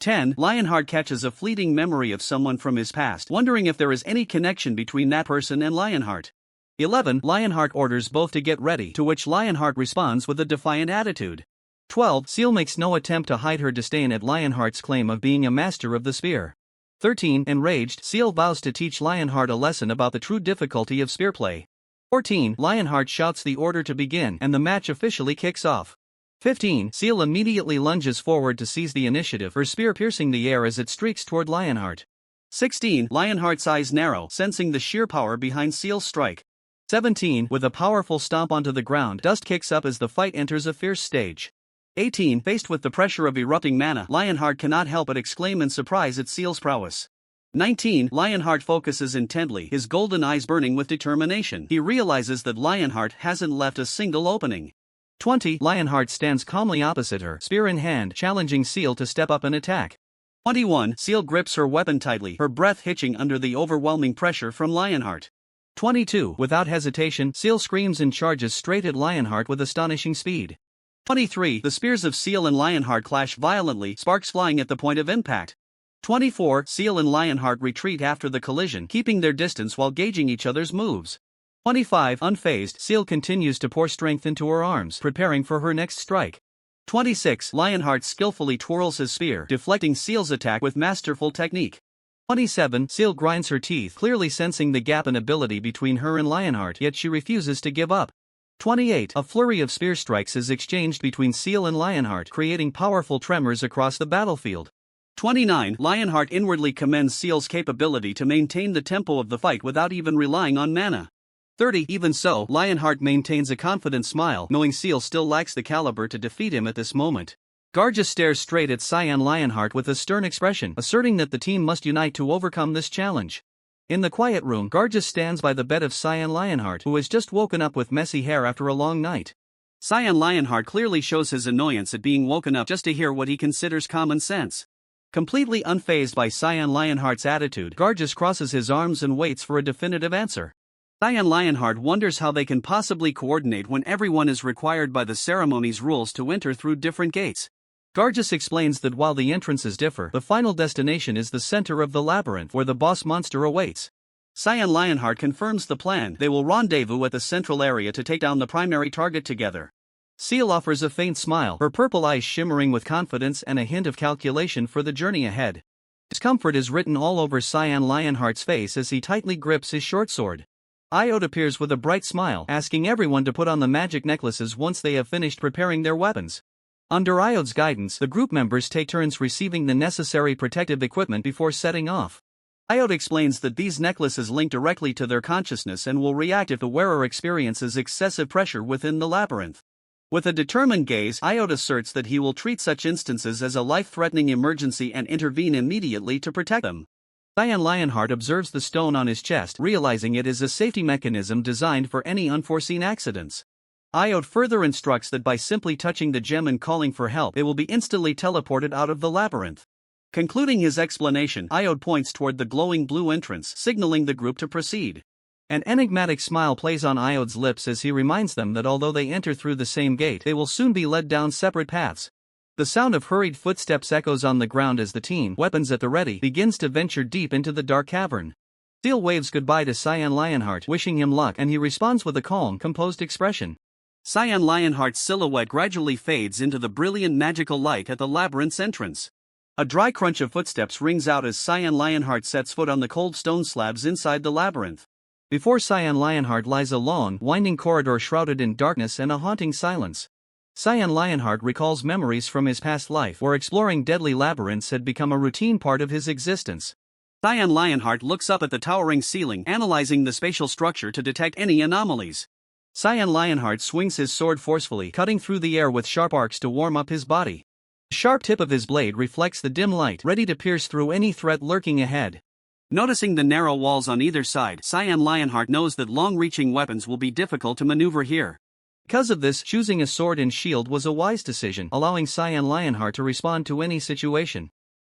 Lionheart catches a fleeting memory of someone from his past, wondering if there is any connection between that person and Lionheart. 11. Lionheart orders both to get ready, to which Lionheart responds with a defiant attitude. 12. Seal makes no attempt to hide her disdain at Lionheart's claim of being a master of the spear. 13. Enraged, Seal vows to teach Lionheart a lesson about the true difficulty of spearplay. 14. Lionheart shouts the order to begin, and the match officially kicks off. 15. Seal immediately lunges forward to seize the initiative, her spear piercing the air as it streaks toward Lionheart. 16. Lionheart's eyes narrow, sensing the sheer power behind Seal's strike. 17. With a powerful stomp onto the ground, dust kicks up as the fight enters a fierce stage. 18. Faced with the pressure of erupting mana, Lionheart cannot help but exclaim in surprise at Seal's prowess. 19. Lionheart focuses intently, his golden eyes burning with determination. He realizes that Lionheart hasn't left a single opening. 20. Lionheart stands calmly opposite her, spear in hand, challenging Seal to step up and attack. 21. Seal grips her weapon tightly, her breath hitching under the overwhelming pressure from Lionheart. 22. Without hesitation, Seal screams and charges straight at Lionheart with astonishing speed. 23. The spears of Seal and Lionheart clash violently, sparks flying at the point of impact. 24. Seal and Lionheart retreat after the collision, keeping their distance while gauging each other's moves. 25. Unfazed, Seal continues to pour strength into her arms, preparing for her next strike. 26. Lionheart skillfully twirls his spear, deflecting Seal's attack with masterful technique. 27. Seal grinds her teeth, clearly sensing the gap in ability between her and Lionheart, yet she refuses to give up. 28. A flurry of spear strikes is exchanged between Seal and Lionheart, creating powerful tremors across the battlefield. 29. Lionheart inwardly commends Seal's capability to maintain the tempo of the fight without even relying on mana. 30. Even so, Lionheart maintains a confident smile, knowing Seal still lacks the caliber to defeat him at this moment. Gargus stares straight at Cyan Lionheart with a stern expression, asserting that the team must unite to overcome this challenge. In the quiet room, Gargus stands by the bed of Cyan Lionheart, who has just woken up with messy hair after a long night. Cyan Lionheart clearly shows his annoyance at being woken up just to hear what he considers common sense. Completely unfazed by Cyan Lionheart's attitude, Gargus crosses his arms and waits for a definitive answer. Cyan Lionheart wonders how they can possibly coordinate when everyone is required by the ceremony's rules to enter through different gates. Gargus explains that while the entrances differ, the final destination is the center of the labyrinth where the boss monster awaits. Cyan Lionheart confirms the plan. They will rendezvous at the central area to take down the primary target together. Seal offers a faint smile, her purple eyes shimmering with confidence and a hint of calculation for the journey ahead. Discomfort is written all over Cyan Lionheart's face as he tightly grips his short sword. Iode appears with a bright smile, asking everyone to put on the magic necklaces once they have finished preparing their weapons. Under Iode's guidance, the group members take turns receiving the necessary protective equipment before setting off. Iode explains that these necklaces link directly to their consciousness and will react if the wearer experiences excessive pressure within the labyrinth. With a determined gaze, Iode asserts that he will treat such instances as a life-threatening emergency and intervene immediately to protect them. Cyan Lionheart observes the stone on his chest, realizing it is a safety mechanism designed for any unforeseen accidents. Iode further instructs that by simply touching the gem and calling for help, it will be instantly teleported out of the labyrinth. Concluding his explanation, Iode points toward the glowing blue entrance, signaling the group to proceed. An enigmatic smile plays on Iod's lips as he reminds them that although they enter through the same gate, they will soon be led down separate paths. The sound of hurried footsteps echoes on the ground as the team, weapons at the ready, begins to venture deep into the dark cavern. Seal waves goodbye to Cyan Lionheart, wishing him luck, and he responds with a calm, composed expression. Cyan Lionheart's silhouette gradually fades into the brilliant magical light at the labyrinth's entrance. A dry crunch of footsteps rings out as Cyan Lionheart sets foot on the cold stone slabs inside the labyrinth. Before Cyan Lionheart lies a long, winding corridor shrouded in darkness and a haunting silence. Cyan Lionheart recalls memories from his past life, where exploring deadly labyrinths had become a routine part of his existence. Cyan Lionheart looks up at the towering ceiling, analyzing the spatial structure to detect any anomalies. Cyan Lionheart swings his sword forcefully, cutting through the air with sharp arcs to warm up his body. The sharp tip of his blade reflects the dim light, ready to pierce through any threat lurking ahead. Noticing the narrow walls on either side, Cyan Lionheart knows that long-reaching weapons will be difficult to maneuver here. Because of this, choosing a sword and shield was a wise decision, allowing Cyan Lionheart to respond to any situation.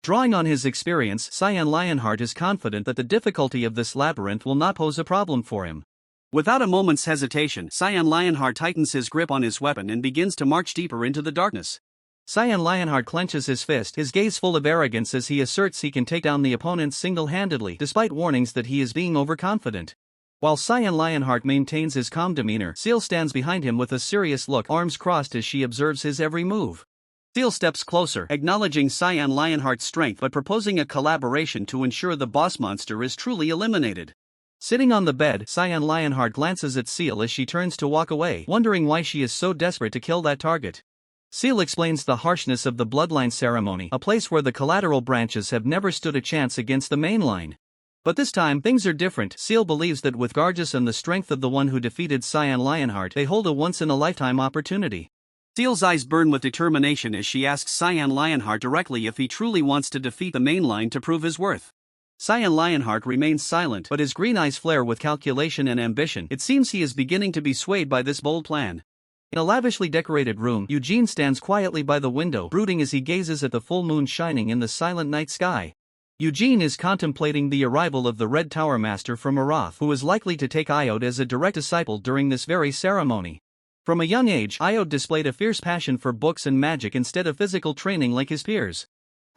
Drawing on his experience, Cyan Lionheart is confident that the difficulty of this labyrinth will not pose a problem for him. Without a moment's hesitation, Cyan Lionheart tightens his grip on his weapon and begins to march deeper into the darkness. Cyan Lionheart clenches his fist, his gaze full of arrogance as he asserts he can take down the opponent single-handedly, despite warnings that he is being overconfident. While Cyan Lionheart maintains his calm demeanor, Seal stands behind him with a serious look, arms crossed as she observes his every move. Seal steps closer, acknowledging Cyan Lionheart's strength but proposing a collaboration to ensure the boss monster is truly eliminated. Sitting on the bed, Cyan Lionheart glances at Seal as she turns to walk away, wondering why she is so desperate to kill that target. Seal explains the harshness of the bloodline ceremony, a place where the collateral branches have never stood a chance against the main line. But this time, things are different. Seal believes that with Gargus and the strength of the one who defeated Cyan Lionheart, they hold a once-in-a-lifetime opportunity. Seal's eyes burn with determination as she asks Cyan Lionheart directly if he truly wants to defeat the main line to prove his worth. Cyan Lionheart remains silent, but his green eyes flare with calculation and ambition. It seems he is beginning to be swayed by this bold plan. In a lavishly decorated room, Eugene stands quietly by the window, brooding as he gazes at the full moon shining in the silent night sky. Eugene is contemplating the arrival of the Red Tower Master from Arath, who is likely to take Iod as a direct disciple during this very ceremony. From a young age, Iod displayed a fierce passion for books and magic instead of physical training like his peers.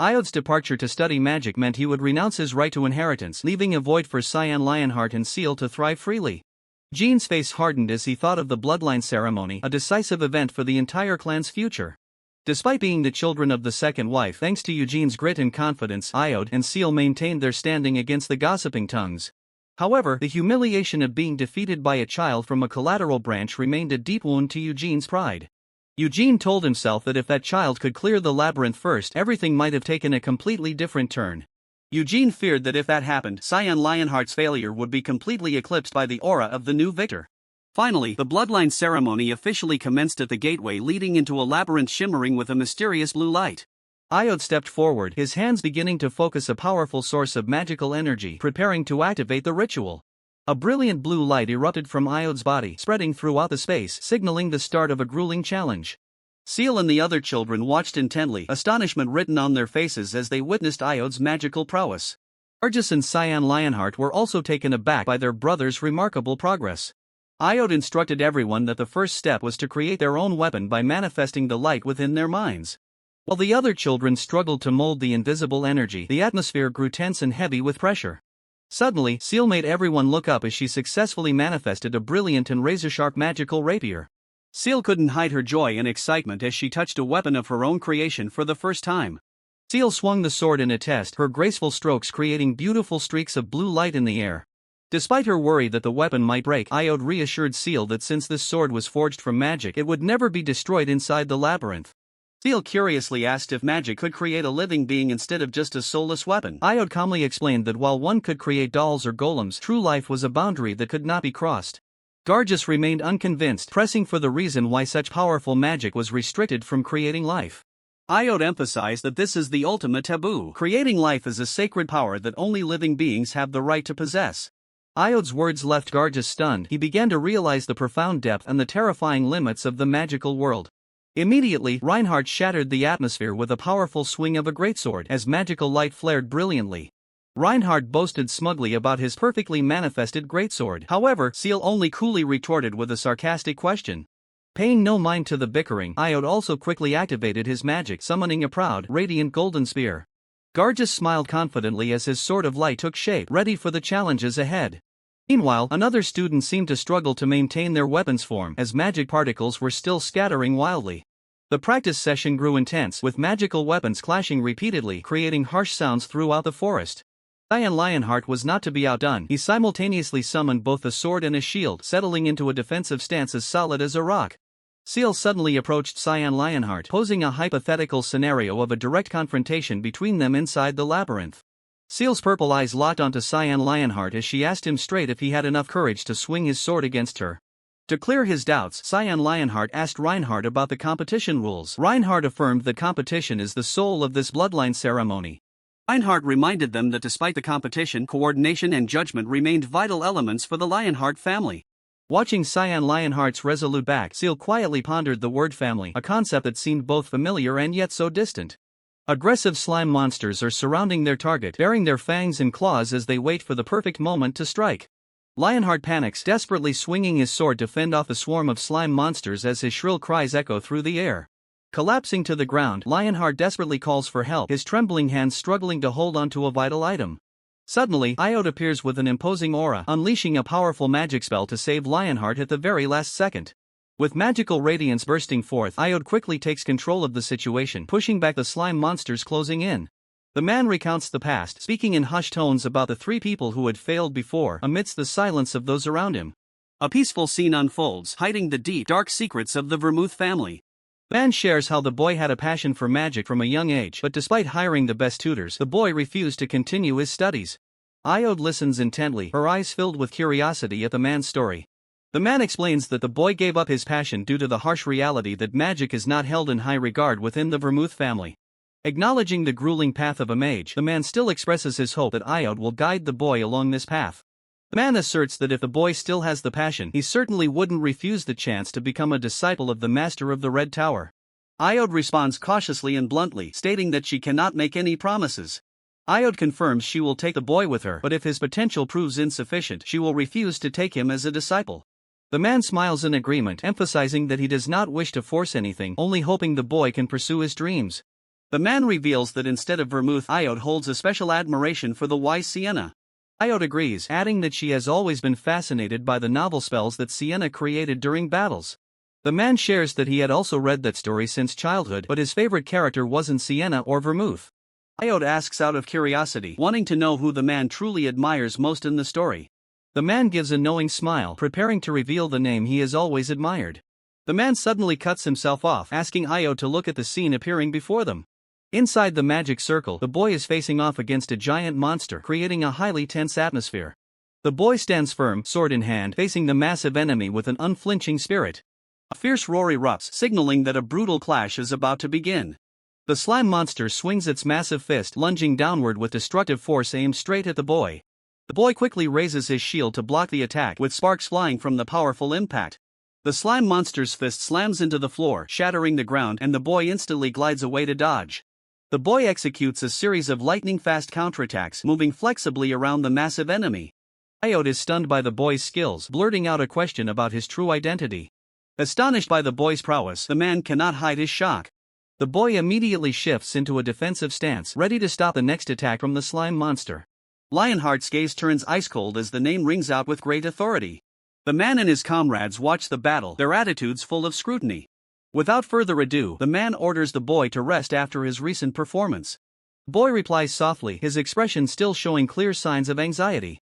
Iod's departure to study magic meant he would renounce his right to inheritance, leaving a void for Cyan Lionheart and Seal to thrive freely. Eugene's face hardened as he thought of the bloodline ceremony, a decisive event for the entire clan's future. Despite being the children of the second wife, thanks to Eugene's grit and confidence, Iod and Seal maintained their standing against the gossiping tongues. However, the humiliation of being defeated by a child from a collateral branch remained a deep wound to Eugene's pride. Eugene told himself that if that child could clear the labyrinth first, everything might have taken a completely different turn. Eugene feared that if that happened, Cyan Lionheart's failure would be completely eclipsed by the aura of the new victor. Finally, the bloodline ceremony officially commenced at the gateway leading into a labyrinth shimmering with a mysterious blue light. Iod stepped forward, his hands beginning to focus a powerful source of magical energy, preparing to activate the ritual. A brilliant blue light erupted from Iod's body, spreading throughout the space, signaling the start of a grueling challenge. Seal and the other children watched intently, astonishment written on their faces as they witnessed Iod's magical prowess. Gargus and Cyan Lionheart were also taken aback by their brother's remarkable progress. Iod instructed everyone that the first step was to create their own weapon by manifesting the light within their minds. While the other children struggled to mold the invisible energy, the atmosphere grew tense and heavy with pressure. Suddenly, Seal made everyone look up as she successfully manifested a brilliant and razor-sharp magical rapier. Seal couldn't hide her joy and excitement as she touched a weapon of her own creation for the first time. Seal swung the sword in a test, her graceful strokes creating beautiful streaks of blue light in the air. Despite her worry that the weapon might break, Iod reassured Seal that since this sword was forged from magic, it would never be destroyed inside the labyrinth. Seal curiously asked if magic could create a living being instead of just a soulless weapon. Iod calmly explained that while one could create dolls or golems, true life was a boundary that could not be crossed. Gargus remained unconvinced, pressing for the reason why such powerful magic was restricted from creating life. Iod emphasized that this is the ultimate taboo. Creating life is a sacred power that only living beings have the right to possess. Iod's words left Gargus stunned. He began to realize the profound depth and the terrifying limits of the magical world. Immediately, Reinhardt shattered the atmosphere with a powerful swing of a greatsword as magical light flared brilliantly. Reinhardt boasted smugly about his perfectly manifested greatsword. However, Seal only coolly retorted with a sarcastic question. Paying no mind to the bickering, Iod also quickly activated his magic, summoning a proud, radiant golden spear. Gargus smiled confidently as his sword of light took shape, ready for the challenges ahead. Meanwhile, another student seemed to struggle to maintain their weapons form, as magic particles were still scattering wildly. The practice session grew intense, with magical weapons clashing repeatedly, creating harsh sounds throughout the forest. Cyan Lionheart was not to be outdone. He simultaneously summoned both a sword and a shield, settling into a defensive stance as solid as a rock. Seal suddenly approached Cyan Lionheart, posing a hypothetical scenario of a direct confrontation between them inside the labyrinth. Seal's purple eyes locked onto Cyan Lionheart as she asked him straight if he had enough courage to swing his sword against her. To clear his doubts, Cyan Lionheart asked Reinhardt about the competition rules. Reinhardt affirmed that competition is the soul of this bloodline ceremony. Reinhardt reminded them that despite the competition, coordination and judgment remained vital elements for the Lionheart family. Watching Cyan Lionheart's resolute back, Seal quietly pondered the word family, a concept that seemed both familiar and yet so distant. Aggressive slime monsters are surrounding their target, baring their fangs and claws as they wait for the perfect moment to strike. Lionheart panics, desperately swinging his sword to fend off a swarm of slime monsters as his shrill cries echo through the air. Collapsing to the ground, Lionheart desperately calls for help, his trembling hands struggling to hold onto a vital item. Suddenly, Iod appears with an imposing aura, unleashing a powerful magic spell to save Lionheart at the very last second. With magical radiance bursting forth, Iod quickly takes control of the situation, pushing back the slime monsters closing in. The man recounts the past, speaking in hushed tones about the three people who had failed before, amidst the silence of those around him. A peaceful scene unfolds, hiding the deep, dark secrets of the Vermouth family. The man shares how the boy had a passion for magic from a young age, but despite hiring the best tutors, the boy refused to continue his studies. Iod listens intently, her eyes filled with curiosity at the man's story. The man explains that the boy gave up his passion due to the harsh reality that magic is not held in high regard within the Vermouth family. Acknowledging the grueling path of a mage, the man still expresses his hope that Iod will guide the boy along this path. The man asserts that if the boy still has the passion, he certainly wouldn't refuse the chance to become a disciple of the Master of the Red Tower. Iod responds cautiously and bluntly, stating that she cannot make any promises. Iod confirms she will take the boy with her, but if his potential proves insufficient, she will refuse to take him as a disciple. The man smiles in agreement, emphasizing that he does not wish to force anything, only hoping the boy can pursue his dreams. The man reveals that instead of Vermouth, Iod holds a special admiration for the wise Sienna. Iod agrees, adding that she has always been fascinated by the novel spells that Sienna created during battles. The man shares that he had also read that story since childhood, but his favorite character wasn't Sienna or Vermouth. Iod asks out of curiosity, wanting to know who the man truly admires most in the story. The man gives a knowing smile, preparing to reveal the name he has always admired. The man suddenly cuts himself off, asking Iod to look at the scene appearing before them. Inside the magic circle, the boy is facing off against a giant monster, creating a highly tense atmosphere. The boy stands firm, sword in hand, facing the massive enemy with an unflinching spirit. A fierce roar erupts, signaling that a brutal clash is about to begin. The slime monster swings its massive fist, lunging downward with destructive force aimed straight at the boy. The boy quickly raises his shield to block the attack, with sparks flying from the powerful impact. The slime monster's fist slams into the floor, shattering the ground, and the boy instantly glides away to dodge. The boy executes a series of lightning-fast counterattacks, moving flexibly around the massive enemy. Iod is stunned by the boy's skills, blurting out a question about his true identity. Astonished by the boy's prowess, the man cannot hide his shock. The boy immediately shifts into a defensive stance, ready to stop the next attack from the slime monster. Lionheart's gaze turns ice-cold as the name rings out with great authority. The man and his comrades watch the battle, their attitudes full of scrutiny. Without further ado, the man orders the boy to rest after his recent performance. The boy replies softly, his expression still showing clear signs of anxiety.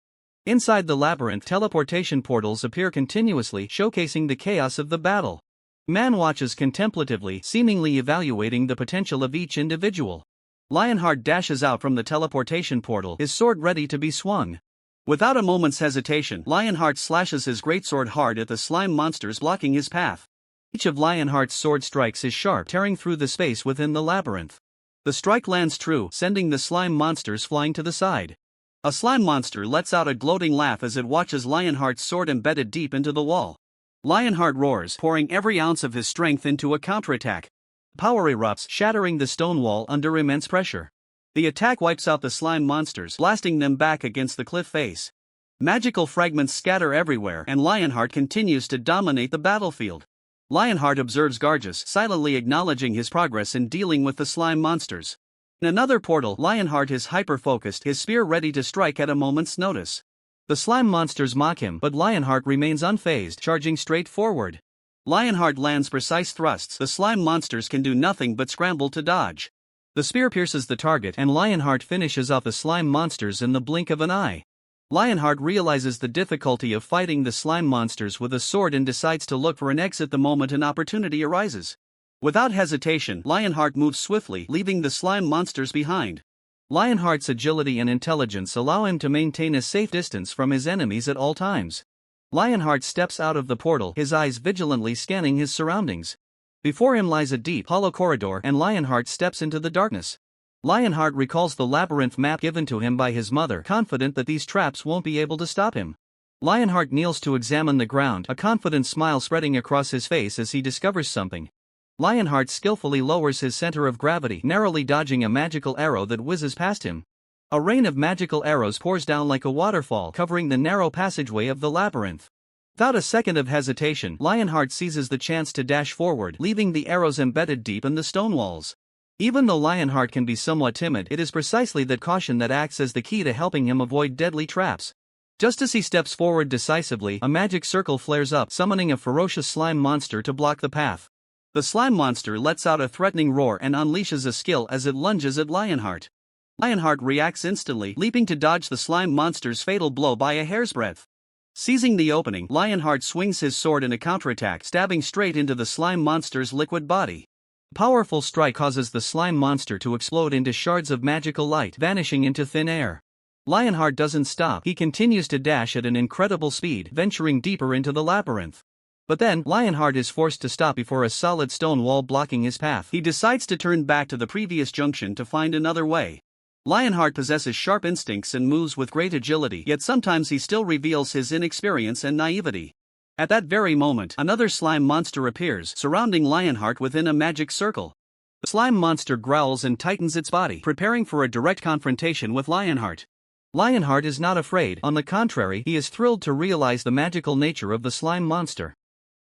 Inside the labyrinth, teleportation portals appear continuously, showcasing the chaos of the battle. The man watches contemplatively, seemingly evaluating the potential of each individual. Lionheart dashes out from the teleportation portal, his sword ready to be swung. Without a moment's hesitation, Lionheart slashes his greatsword hard at the slime monsters blocking his path. Each of Lionheart's sword strikes is sharp, tearing through the space within the labyrinth. The strike lands true, sending the slime monsters flying to the side. A slime monster lets out a gloating laugh as it watches Lionheart's sword embedded deep into the wall. Lionheart roars, pouring every ounce of his strength into a counterattack. Power erupts, shattering the stone wall under immense pressure. The attack wipes out the slime monsters, blasting them back against the cliff face. Magical fragments scatter everywhere, and Lionheart continues to dominate the battlefield. Lionheart observes Gargus, silently acknowledging his progress in dealing with the slime monsters. In another portal, Lionheart is hyper-focused, his spear ready to strike at a moment's notice. The slime monsters mock him, but Lionheart remains unfazed, charging straight forward. Lionheart lands precise thrusts, the slime monsters can do nothing but scramble to dodge. The spear pierces the target, and Lionheart finishes off the slime monsters in the blink of an eye. Lionheart realizes the difficulty of fighting the slime monsters with a sword and decides to look for an exit the moment an opportunity arises. Without hesitation, Lionheart moves swiftly, leaving the slime monsters behind. Lionheart's agility and intelligence allow him to maintain a safe distance from his enemies at all times. Lionheart steps out of the portal, his eyes vigilantly scanning his surroundings. Before him lies a deep, hollow corridor, and Lionheart steps into the darkness. Lionheart recalls the labyrinth map given to him by his mother, confident that these traps won't be able to stop him. Lionheart kneels to examine the ground, a confident smile spreading across his face as he discovers something. Lionheart skillfully lowers his center of gravity, narrowly dodging a magical arrow that whizzes past him. A rain of magical arrows pours down like a waterfall, covering the narrow passageway of the labyrinth. Without a second of hesitation, Lionheart seizes the chance to dash forward, leaving the arrows embedded deep in the stone walls. Even though Lionheart can be somewhat timid, it is precisely that caution that acts as the key to helping him avoid deadly traps. Just as he steps forward decisively, a magic circle flares up, summoning a ferocious slime monster to block the path. The slime monster lets out a threatening roar and unleashes a skill as it lunges at Lionheart. Lionheart reacts instantly, leaping to dodge the slime monster's fatal blow by a hair's breadth. Seizing the opening, Lionheart swings his sword in a counterattack, stabbing straight into the slime monster's liquid body. A powerful strike causes the slime monster to explode into shards of magical light, vanishing into thin air. Lionheart doesn't stop, he continues to dash at an incredible speed, venturing deeper into the labyrinth. But then, Lionheart is forced to stop before a solid stone wall blocking his path. He decides to turn back to the previous junction to find another way. Lionheart possesses sharp instincts and moves with great agility, yet sometimes he still reveals his inexperience and naivety. At that very moment, another slime monster appears, surrounding Lionheart within a magic circle. The slime monster growls and tightens its body, preparing for a direct confrontation with Lionheart. Lionheart is not afraid, on the contrary, he is thrilled to realize the magical nature of the slime monster.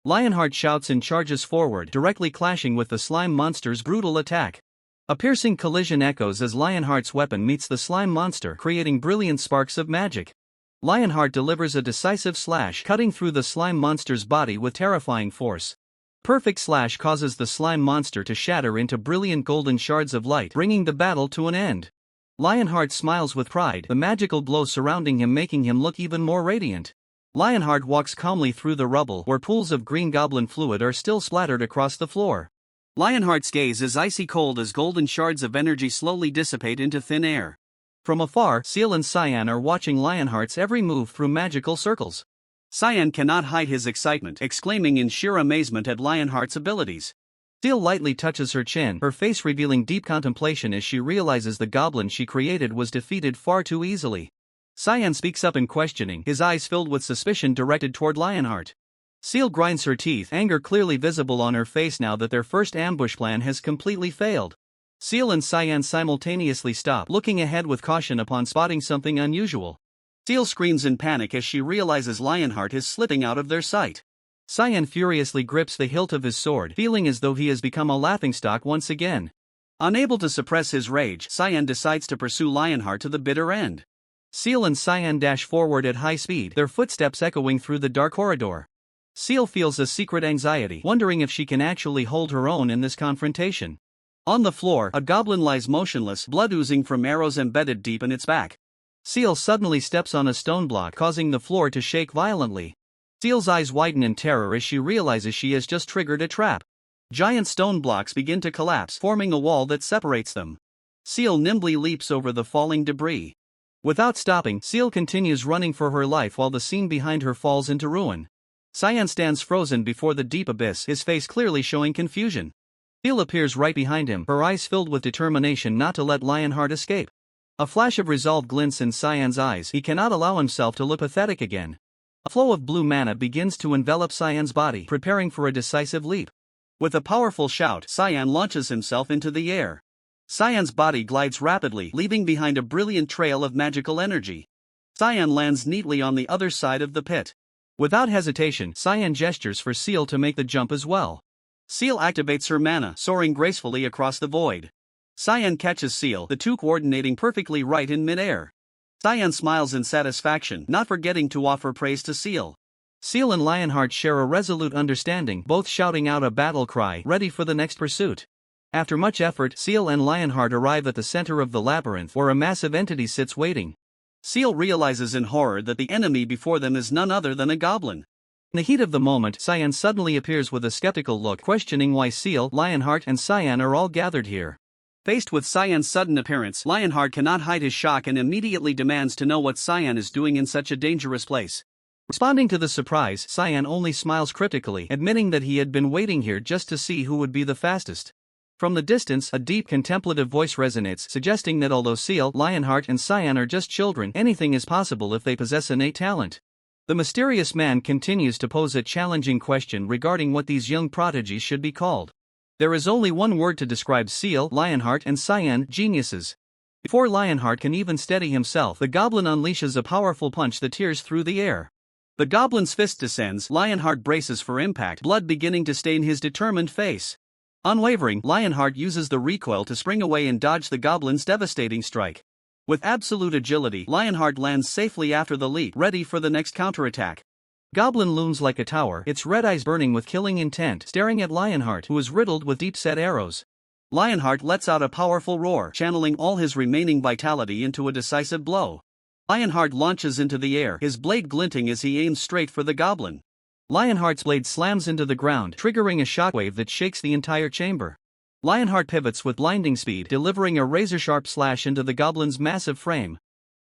Lionheart shouts and charges forward, directly clashing with the slime monster's brutal attack. A piercing collision echoes as Lionheart's weapon meets the slime monster, creating brilliant sparks of magic. Lionheart delivers a decisive slash, cutting through the slime monster's body with terrifying force. Perfect slash causes the slime monster to shatter into brilliant golden shards of light, bringing the battle to an end. Lionheart smiles with pride, the magical glow surrounding him making him look even more radiant. Lionheart walks calmly through the rubble, where pools of green goblin fluid are still splattered across the floor. Lionheart's gaze is icy cold as golden shards of energy slowly dissipate into thin air. From afar, Seal and Cyan are watching Lionheart's every move through magical circles. Cyan cannot hide his excitement, exclaiming in sheer amazement at Lionheart's abilities. Seal lightly touches her chin, her face revealing deep contemplation as she realizes the goblin she created was defeated far too easily. Cyan speaks up in questioning, his eyes filled with suspicion directed toward Lionheart. Seal grinds her teeth, anger clearly visible on her face now that their first ambush plan has completely failed. Seal and Cyan simultaneously stop, looking ahead with caution upon spotting something unusual. Seal screams in panic as she realizes Lionheart is slipping out of their sight. Cyan furiously grips the hilt of his sword, feeling as though he has become a laughingstock once again. Unable to suppress his rage, Cyan decides to pursue Lionheart to the bitter end. Seal and Cyan dash forward at high speed, their footsteps echoing through the dark corridor. Seal feels a secret anxiety, wondering if she can actually hold her own in this confrontation. On the floor, a goblin lies motionless, blood oozing from arrows embedded deep in its back. Seal suddenly steps on a stone block, causing the floor to shake violently. Seal's eyes widen in terror as she realizes she has just triggered a trap. Giant stone blocks begin to collapse, forming a wall that separates them. Seal nimbly leaps over the falling debris. Without stopping, Seal continues running for her life while the scene behind her falls into ruin. Cyan stands frozen before the deep abyss, his face clearly showing confusion. Seal appears right behind him, her eyes filled with determination not to let Lionheart escape. A flash of resolve glints in Cyan's eyes, he cannot allow himself to look pathetic again. A flow of blue mana begins to envelop Cyan's body, preparing for a decisive leap. With a powerful shout, Cyan launches himself into the air. Cyan's body glides rapidly, leaving behind a brilliant trail of magical energy. Cyan lands neatly on the other side of the pit. Without hesitation, Cyan gestures for Seal to make the jump as well. Seal activates her mana, soaring gracefully across the void. Cyan catches Seal, the two coordinating perfectly right in midair. Cyan smiles in satisfaction, not forgetting to offer praise to Seal. Seal and Lionheart share a resolute understanding, both shouting out a battle cry, ready for the next pursuit. After much effort, Seal and Lionheart arrive at the center of the labyrinth, where a massive entity sits waiting. Seal realizes in horror that the enemy before them is none other than a goblin. In the heat of the moment, Cyan suddenly appears with a skeptical look, questioning why Seal, Lionheart, and Cyan are all gathered here. Faced with Cyan's sudden appearance, Lionheart cannot hide his shock and immediately demands to know what Cyan is doing in such a dangerous place. Responding to the surprise, Cyan only smiles cryptically, admitting that he had been waiting here just to see who would be the fastest. From the distance, a deep contemplative voice resonates, suggesting that although Seal, Lionheart, and Cyan are just children, anything is possible if they possess innate talent. The mysterious man continues to pose a challenging question regarding what these young prodigies should be called. There is only one word to describe Seal, Lionheart, and Cyan: geniuses. Before Lionheart can even steady himself, the goblin unleashes a powerful punch that tears through the air. The goblin's fist descends, Lionheart braces for impact, blood beginning to stain his determined face. Unwavering, Lionheart uses the recoil to spring away and dodge the goblin's devastating strike. With absolute agility, Lionheart lands safely after the leap, ready for the next counterattack. Goblin looms like a tower, its red eyes burning with killing intent, staring at Lionheart, who is riddled with deep-set arrows. Lionheart lets out a powerful roar, channeling all his remaining vitality into a decisive blow. Lionheart launches into the air, his blade glinting as he aims straight for the goblin. Lionheart's blade slams into the ground, triggering a shockwave that shakes the entire chamber. Lionheart pivots with blinding speed, delivering a razor-sharp slash into the goblin's massive frame.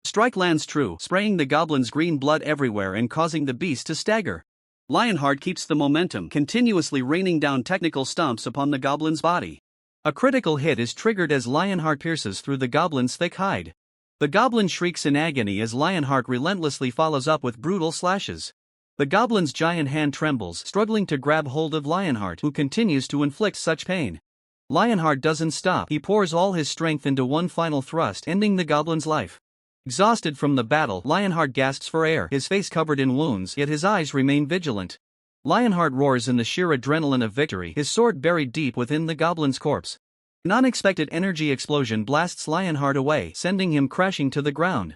The strike lands true, spraying the goblin's green blood everywhere and causing the beast to stagger. Lionheart keeps the momentum, continuously raining down technical stomps upon the goblin's body. A critical hit is triggered as Lionheart pierces through the goblin's thick hide. The goblin shrieks in agony as Lionheart relentlessly follows up with brutal slashes. The goblin's giant hand trembles, struggling to grab hold of Lionheart, who continues to inflict such pain. Lionheart doesn't stop, he pours all his strength into one final thrust, ending the goblin's life. Exhausted from the battle, Lionheart gasps for air, his face covered in wounds, yet his eyes remain vigilant. Lionheart roars in the sheer adrenaline of victory, his sword buried deep within the goblin's corpse. An unexpected energy explosion blasts Lionheart away, sending him crashing to the ground.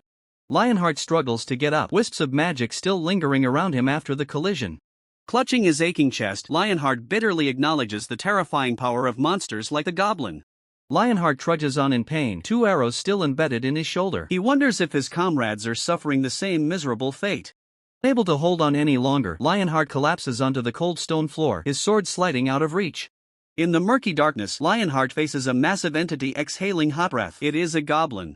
Lionheart struggles to get up, wisps of magic still lingering around him after the collision. Clutching his aching chest, Lionheart bitterly acknowledges the terrifying power of monsters like the goblin. Lionheart trudges on in pain, two arrows still embedded in his shoulder. He wonders if his comrades are suffering the same miserable fate. Unable to hold on any longer, Lionheart collapses onto the cold stone floor, his sword sliding out of reach. In the murky darkness, Lionheart faces a massive entity exhaling hot breath. It is a goblin.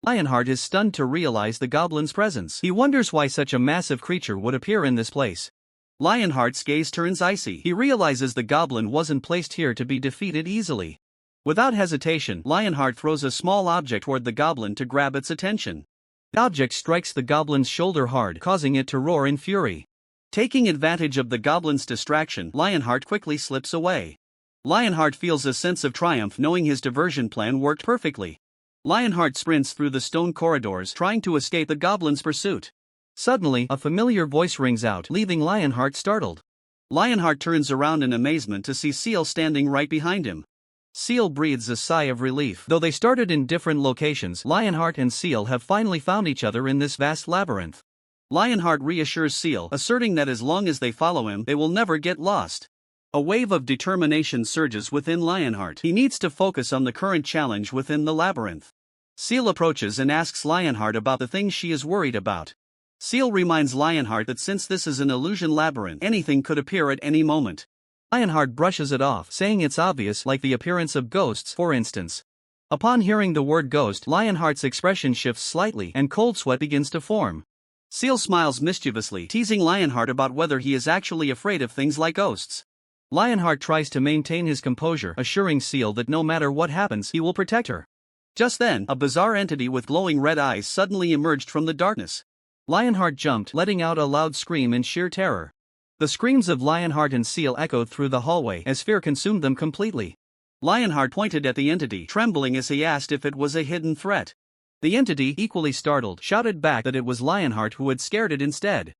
Lionheart is stunned to realize the goblin's presence. He wonders why such a massive creature would appear in this place. Lionheart's gaze turns icy. He realizes the goblin wasn't placed here to be defeated easily. Without hesitation, Lionheart throws a small object toward the goblin to grab its attention. The object strikes the goblin's shoulder hard, causing it to roar in fury. Taking advantage of the goblin's distraction, Lionheart quickly slips away. Lionheart feels a sense of triumph knowing his diversion plan worked perfectly. Lionheart sprints through the stone corridors, trying to escape the goblin's pursuit. Suddenly, a familiar voice rings out, leaving Lionheart startled. Lionheart turns around in amazement to see Seal standing right behind him. Seal breathes a sigh of relief. Though they started in different locations, Lionheart and Seal have finally found each other in this vast labyrinth. Lionheart reassures Seal, asserting that as long as they follow him, they will never get lost. A wave of determination surges within Lionheart. He needs to focus on the current challenge within the labyrinth. Seal approaches and asks Lionheart about the things she is worried about. Seal reminds Lionheart that since this is an illusion labyrinth, anything could appear at any moment. Lionheart brushes it off, saying it's obvious, like the appearance of ghosts, for instance. Upon hearing the word ghost, Lionheart's expression shifts slightly, and cold sweat begins to form. Seal smiles mischievously, teasing Lionheart about whether he is actually afraid of things like ghosts. Lionheart tries to maintain his composure, assuring Seal that no matter what happens, he will protect her. Just then, a bizarre entity with glowing red eyes suddenly emerged from the darkness. Lionheart jumped, letting out a loud scream in sheer terror. The screams of Lionheart and Seal echoed through the hallway as fear consumed them completely. Lionheart pointed at the entity, trembling as he asked if it was a hidden threat. The entity, equally startled, shouted back that it was Lionheart who had scared it instead.